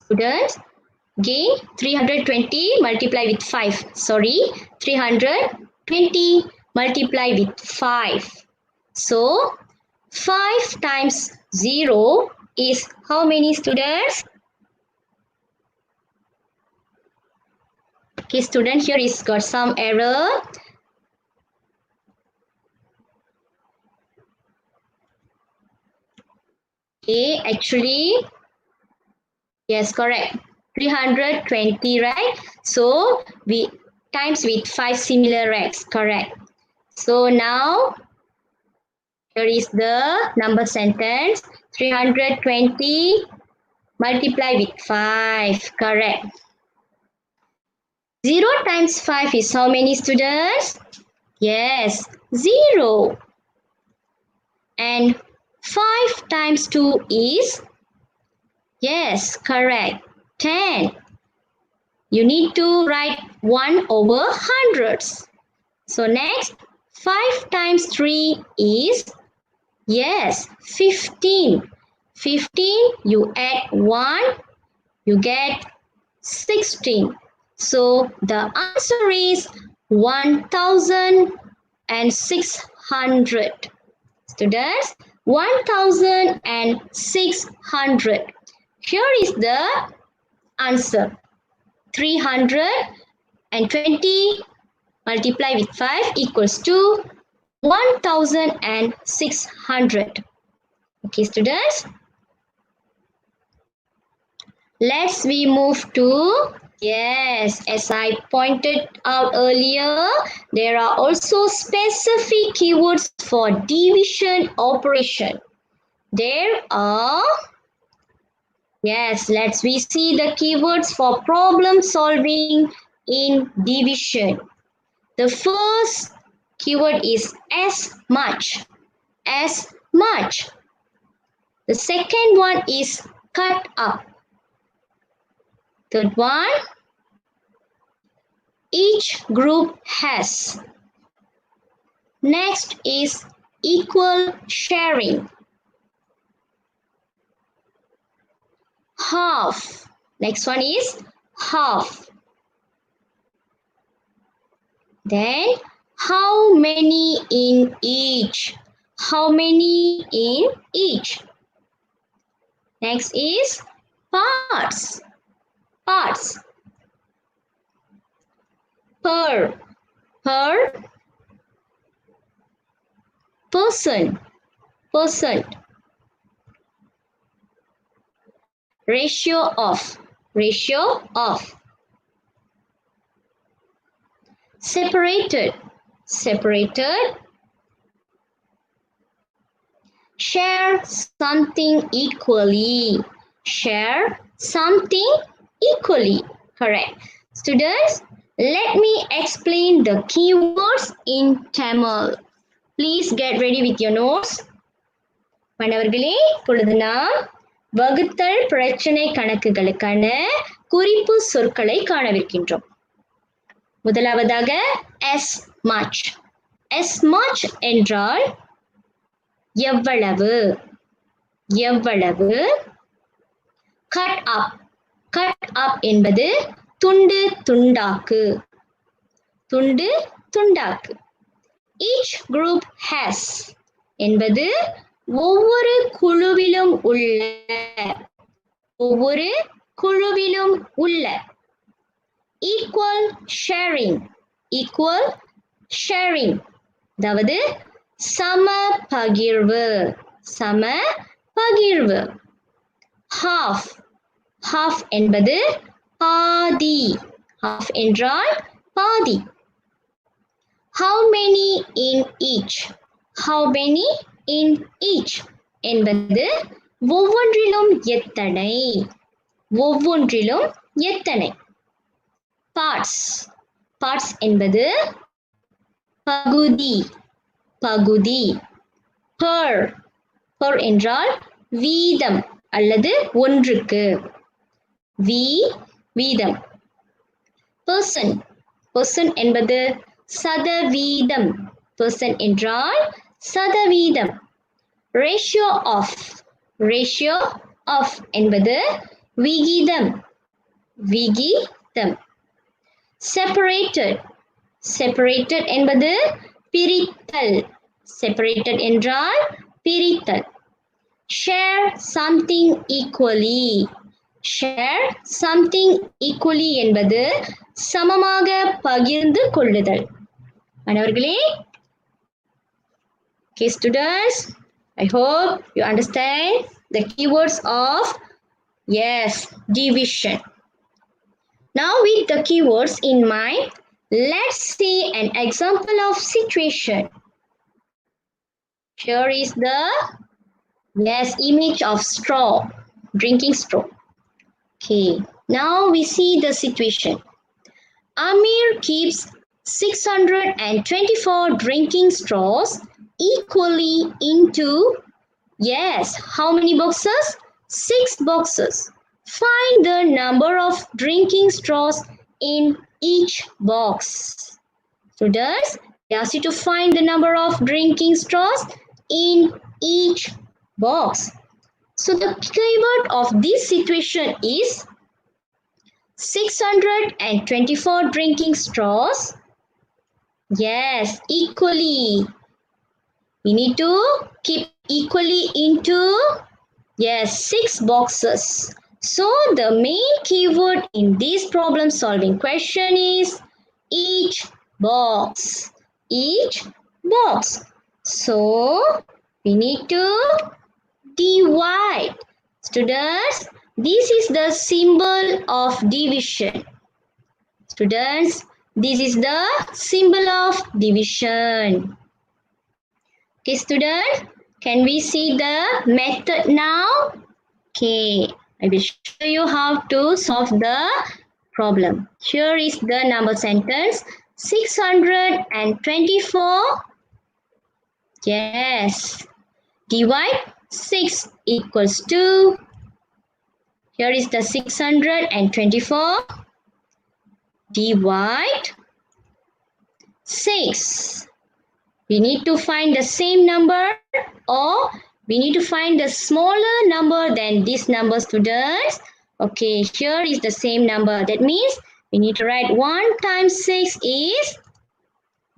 students, gain 320 multiply with 5. Sorry, 320 multiply with 5. So, 5 times 0 is how many, students? Okay, student, here is got some error. Okay, actually, yes, correct. 320, right? So, we times with 5 similar racks, correct. So, now, here is the number sentence. 320 multiply with 5, correct. 0 times 5 is how many, students? Yes, 0. And 5 times 2 is, yes, correct, 10. You need to write 1 over hundreds. So next, 5 times 3 is, yes, 15. 15, you add 1, you get 16. So the answer is 1,600. Students, 1,600. Here is the answer. 320 multiply with 5 equals to 1,600. Okay, students. We move to, yes, as I pointed out earlier, there are also specific keywords for division operation. There are, yes, we see the keywords for problem solving in division. The first keyword is as much. As much. The second one is cut up. Third one, each group has. Next is equal sharing. Half. Next one is half. Then how many in each? How many in each? Next is parts. Parts. Per. her, person, percent, ratio of, separated, share something equally, correct. Students, let me explain the keywords in Tamil. Please get ready with your notes. மாணவர்களே, இப்பொழுது நாம் வகுத்தல் பிரச்சனை கணக்குகளுக்கான குறிப்பு சொற்களை காணவிருக்கின்றோம். முதலாவதாக as much. as much என்றால் எவ்வளவு, cut up என்பது துண்டு துண்டாக்கு, each group has என்பது ஒவ்வொரு குழுவிலும் உள்ள, equal sharing அதாவது சம பகிர்வு, half என்பது பாதி, என்றால் பாதி. how many in each என்பது ஒவ்வொன்றிலும் எத்தனை. parts என்பது பகுதி. per என்றால் வீதம் அல்லது ஒன்றுக்கு, வீதம். person என்பது சதவீதம், என்றால் சதவீதம். ratio of என்பது விகிதம். separated என்பது பிரித்தல், என்றால் பிரித்தல். share something equally என்பது சமமாக பகிர்ந்து கொள்ளுதல். மாணவர்களே, okay students, I hope you understand the keywords of division. Now with the keywords in mind, let's see an example of situation. Here is the image of straw, drinking straw. Okay, now we see the situation. Amir keeps 624 drinking straws equally into, how many boxes? 6 boxes. Find the number of drinking straws in each box. Students, they ask you to find the number of drinking straws in each box. So the keyword of this situation is 624 drinking straws. Equally. We need to keep equally into 6 boxes. So the main keyword in this problem solving question is each box. So we need to divide. Students, this is the symbol of division. Students, this is the symbol of division. Okay, students, can we see the method now? Okay, I will show you how to solve the problem. Here is the number sentence 624. Divide 6 equals 2. Here is the 624. Divide 6. We need to find the same number, or we need to find the smaller number than this number, students. Okay, here is the same number. That means we need to write 1 times 6 is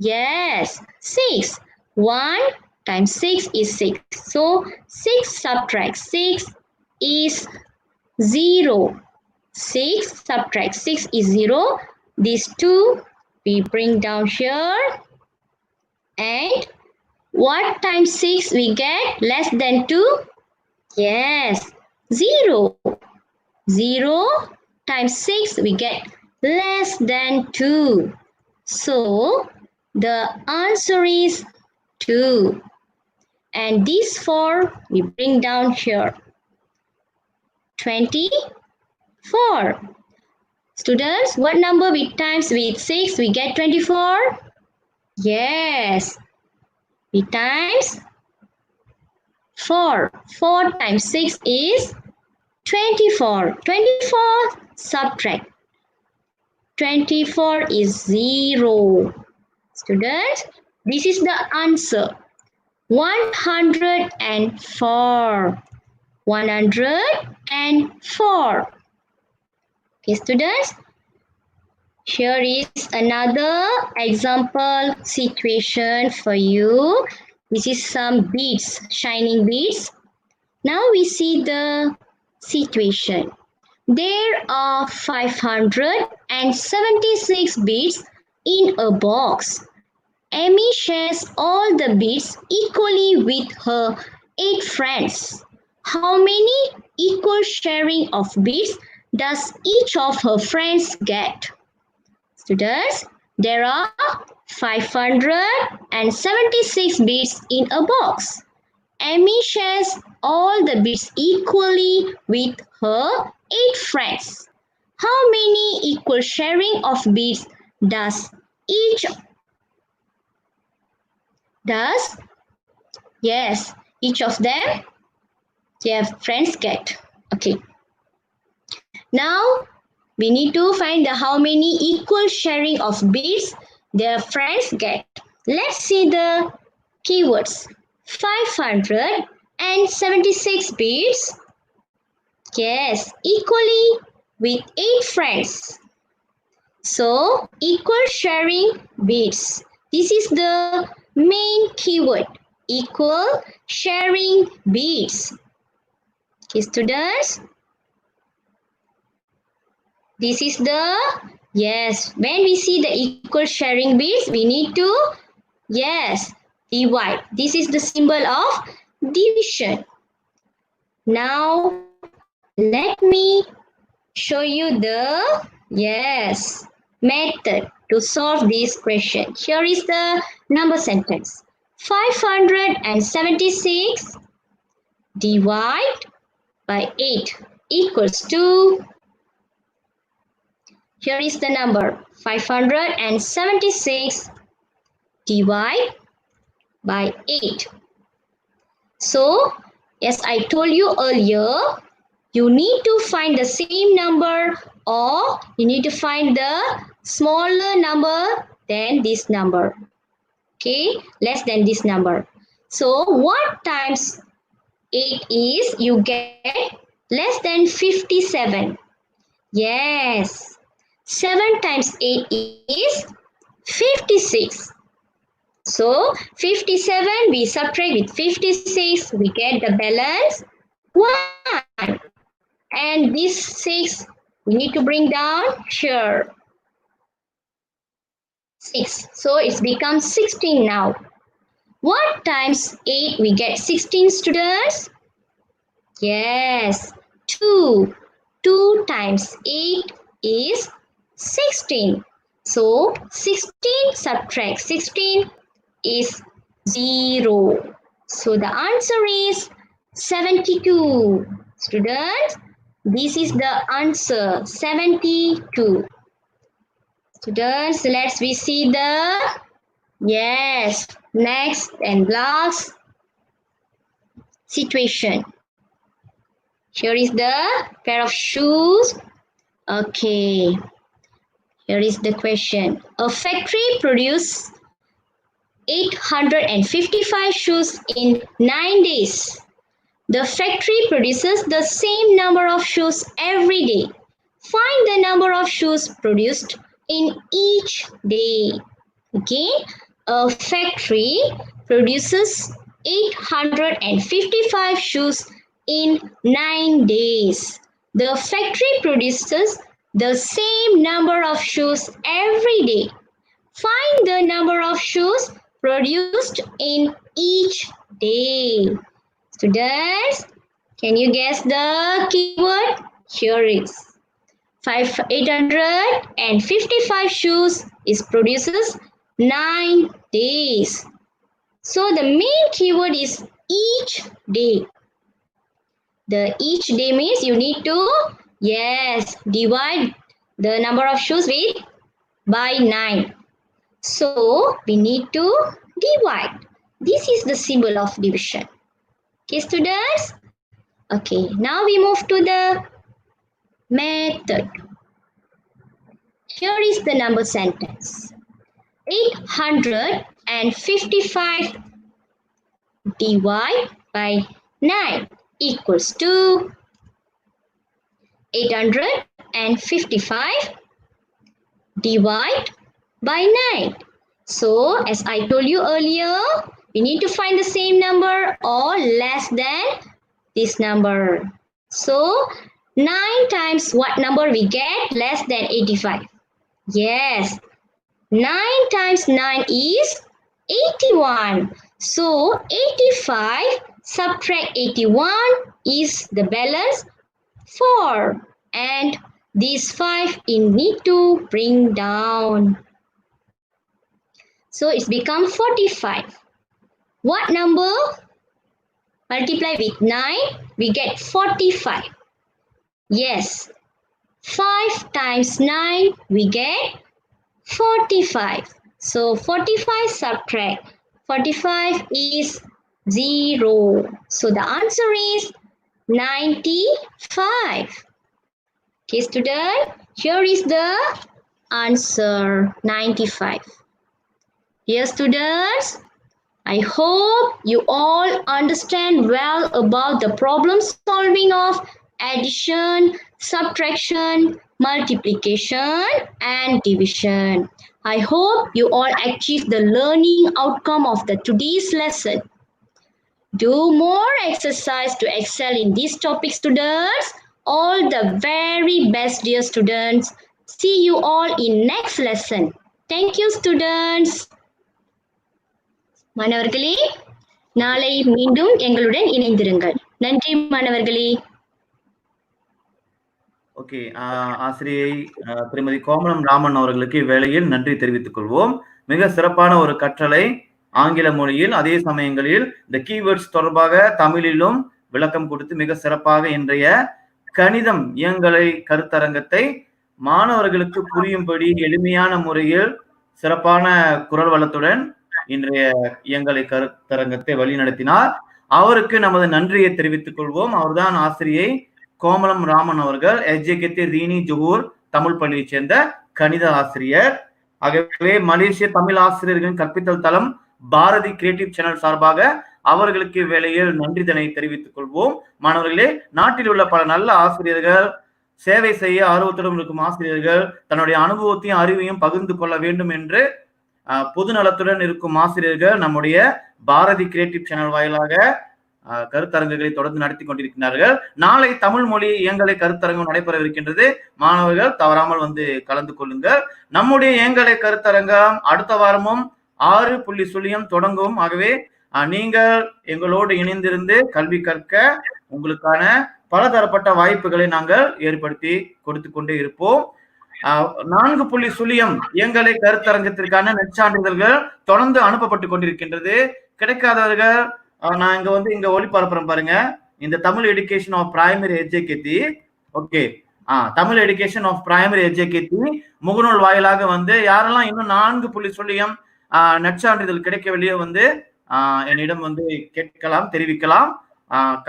6. 1 times 6 is 6. So 6 subtract 6 is 0. 6 subtract 6 is 0. These 2 We bring down here. And what times 6 we get? Less than 2? Yes, 0. 0 times 6 we get less than 2. So the answer is 2. And these 4 we bring down here. 24. Students, what number we times with 6 we get 24? Yes, we times 4. 4 times 6 is 24. 24 subtract. 24 is 0. Students, this is the answer. 104. 104. Okay, students. Here is another example situation for you. This is some beads, shining beads. Now we see the situation. There are 576 beads in a box. Amy shares all the beads equally with her 8 friends. How many equal sharing of beads does each of her friends get? Students, there are 576 beads in a box. Amy shares all the beads equally with her 8 friends. How many equal sharing of beads does each of them, their friends get? Okay. Now we need to find how many equal sharing of beads their friends get. Let's see the keywords. 576 beads. Yes, equally with 8 friends. So, equal sharing beads. This is the main keyword. Equal sharing beads. Okay, students. This is the, yes, when we see the equal sharing beads, we need to, yes, divide. This is the symbol of division. Now, let me show you the, yes, method to solve this question. Here is the number sentence. 576 divide by 8 equals to, here is the number 576 divide by 8. So, as I told you earlier, you need to find the same number or you need to find the smaller number than this number. Okay, less than this number. So, what times 8 is? You get less than 57. Yes. 7 times 8 is 56. So, 57 we subtract with 56, we get the balance 1. And this 6 we need to bring down here. 6. So, it becomes 16 now. What times 8 we get 16, students? Yes, 2. 2 times 8 is 16. So, 16 subtract 16 is 0. So, the answer is 72. Students, this is the answer, 72. Students, let's we see the, yes, next and last situation. Here is the pair of shoes. Okay. Here is the question. A factory produced 855 shoes in 9 days. The factory produces the same number of shoes every day. Find the number of shoes produced in each day. Again, a factory produces 855 shoes in 9 days. The factory produces the same number of shoes every day. Find the number of shoes produced in each day. Students, can you guess the keyword? Here is 855 shoes is produces 9 days. So the main keyword is each day. The each day means you need to, yes, divide the number of shoes with by 9. So we need to divide. This is the symbol of division. Okay, students? Okay, now we move to the method. Here is the number sentence. 855 divided by 9 equals to 855 divided by 9. So, as I told you earlier, we need to find the same number or less than this number. So, 9 times what number we get? Less than 85. Yes, 9 times 9 is 81. So, 85 subtract 81 is the balance 4. And this 5 you need to bring down. So, it's become 45. What number? Multiply with 9, we get 45. Yes, 5 times 9, we get 45. So 45 subtract 45 is 0. So the answer is 95. Okay, student, here is the answer 95. Dear students, I hope you all understand well about the problem solving of addition, subtraction, multiplication and division. I hope you all achieve the learning outcome of the today's lesson. Do more exercise to excel in this topic, students. All the very best, dear students. See you all in next lesson. Thank you, students. மாணவர்களே, நாளை மீண்டும் எங்களுடன் இணைந்திருங்கள். நன்றி மாணவர்களே. Okay, ஆசிரியை திருமதி கோமலம் ராமன் அவர்களுக்கு இவ்வேளையில் நன்றி தெரிவித்துக் கொள்வோம். மிக சிறப்பான ஒரு கற்றலை ஆங்கில மொழியில், அதே சமயங்களில் இந்த கீவேர்ட்ஸ் தொடர்பாக தமிழிலும் விளக்கம் கொடுத்து மிக சிறப்பாக இன்றைய கணிதம் இயங்கலை கருத்தரங்கத்தை மாணவர்களுக்கு புரியும்படி எளிமையான முறையில் சிறப்பான குரல் வளத்துடன் இன்றைய இயங்கலை கருத்தரங்கத்தை வழிநடத்தினார். அவருக்கு நமது நன்றியை தெரிவித்துக் கொள்வோம். அவர்தான் ஆசிரியை கோமலம் ராமன் அவர்கள், SJKT ரீனி ஜொஹூர் தமிழ் பள்ளியை சேர்ந்த கணித ஆசிரியர். ஆகவே மலேசிய தமிழ் ஆசிரியர்களின் கற்பித்தல் தளம் பாரதி கிரியேட்டிவ் சேனல் சார்பாக அவர்களுக்கு வேளையில் நன்றிதனை தெரிவித்துக் கொள்வோம். மாணவர்களே, நாட்டில் உள்ள பல நல்ல ஆசிரியர்கள், சேவை செய்ய ஆர்வத்துடன் இருக்கும் ஆசிரியர்கள் தன்னுடைய அனுபவத்தையும் அறிவையும் பகிர்ந்து கொள்ள வேண்டும் என்று பொது நலத்துடன் இருக்கும் ஆசிரியர்கள் நம்முடைய பாரதி கிரியேட்டிவ் சேனல் வாயிலாக கருத்தரங்குகளை தொடர்ந்து நடத்தி கொண்டிருக்கிறார்கள். நாளை தமிழ் மொழி இயங்கலை கருத்தரங்கம் நடைபெறவிருக்கின்றது. மாணவர்கள் தவறாமல் வந்து கலந்து கொள்ளுங்கள். நம்முடைய இயங்கலை கருத்தரங்கம் அடுத்த வாரமும் 6.0 தொடங்கும். ஆகவே நீங்கள் எங்களோடு இணைந்திருந்து கல்வி கற்க உங்களுக்கான பலதரப்பட்ட வாய்ப்புகளை நாங்கள் ஏற்படுத்தி கொடுத்து கொண்டே இருப்போம். 4.0 இயங்கலை கருத்தரங்கத்திற்கான நெற்சான்றிதழ்கள் தொடர்ந்து அனுப்பப்பட்டு கொண்டிருக்கின்றது. கிடைக்காதவர்கள் நான் இங்க ஒளிபரப்புறேன் பாருங்க. இந்த தமிழ் எடுகேஷன் ஆஃப் பிரைமரி எஜ்ஜேகேத்தி, okay, Tamil education of primary எஜ்ஜேகேத்தி முகநூல் வாயிலாக வந்து யாரெல்லாம் இன்னும் 4.0 நெற்சான்றிதழ் கிடைக்கவில்லையோ வந்து என்னிடம் வந்து கேட்கலாம், தெரிவிக்கலாம்.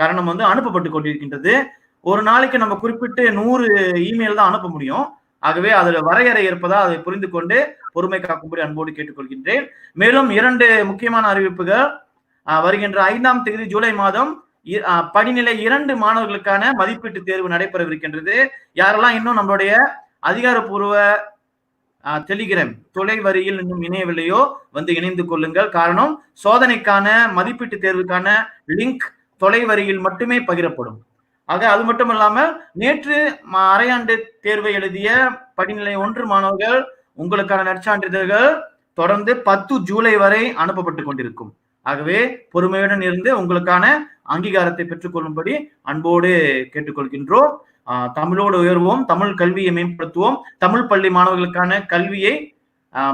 காரணம் வந்து அனுப்பப்பட்டு கொண்டிருக்கின்றது. ஒரு நாளைக்கு நம்ம குறிப்பிட்டு 100 இமெயில் தான் அனுப்ப முடியும். ஆகவே அதுல வரையறை இருப்பதால் அதை புரிந்து கொண்டு பொறுமை காக்கும்படி அன்போடு கேட்டுக்கொள்கின்றேன். மேலும் 2 முக்கியமான அறிவிப்புகள். வருகின்ற 5ஆம் தேதி ஜூலை மாதம் படிநிலை 2 மாணவர்களுக்கான மதிப்பீட்டு தேர்வு நடைபெறவிருக்கின்றது. யாரெல்லாம் இன்னும் நம்மளுடைய அதிகாரப்பூர்வ டெலிகிராம் தொலைவரியில் இன்னும் இணையவில்லையோ வந்து இணைந்து கொள்ளுங்கள். காரணம், சோதனைக்கான மதிப்பீட்டு தேர்வுக்கான லிங்க் தொலைவரியில் மட்டுமே பகிரப்படும். ஆக அது மட்டும் இல்லாமல் நேற்று அரையாண்டு தேர்வை எழுதிய படிநிலை 1 மாணவர்கள் உங்களுக்கான நற்சான்றிதழ்கள் தொடர்ந்து 10 ஜூலை வரை அனுப்பப்பட்டு கொண்டிருக்கும். ஆகவே பொறுமையுடன் இருந்து உங்களுக்கான அங்கீகாரத்தை பெற்றுக்கொள்ளும்படி அன்போடு கேட்டுக்கொள்கின்றோம். தமிழோடு உயர்வோம், தமிழ் கல்வியை மேம்படுத்துவோம், தமிழ் பள்ளி மாணவர்களுக்கான கல்வியை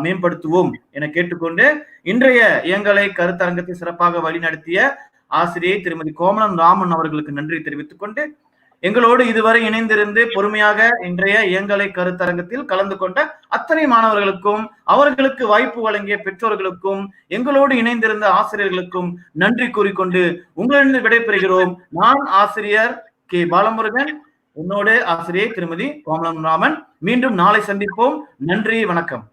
மேம்படுத்துவோம் என கேட்டுக்கொண்டு இன்றைய இயங்கலை கருத்தரங்கத்தை சிறப்பாக வழிநடத்திய ஆசிரியை திருமதி கோமலம் ராமன் அவர்களுக்கு நன்றி தெரிவித்துக் கொண்டு எங்களோடு இதுவரை இணைந்திருந்து பொறுமையாக இன்றைய இயங்கலை கருத்தரங்கத்தில் கலந்து கொண்ட அத்தனை மாணவர்களுக்கும் அவர்களுக்கு வாய்ப்பு வழங்கிய பெற்றோர்களுக்கும் எங்களோடு இணைந்திருந்த ஆசிரியர்களுக்கும் நன்றி கூறிக்கொண்டு உங்களிடம் விடைபெறுகிறோம். நான் ஆசிரியர் கே பாலமுருகன், என்னோடு ஆசிரியை திருமதி கோமலம் ராமன். மீண்டும் நாளை சந்திப்போம். நன்றி, வணக்கம்.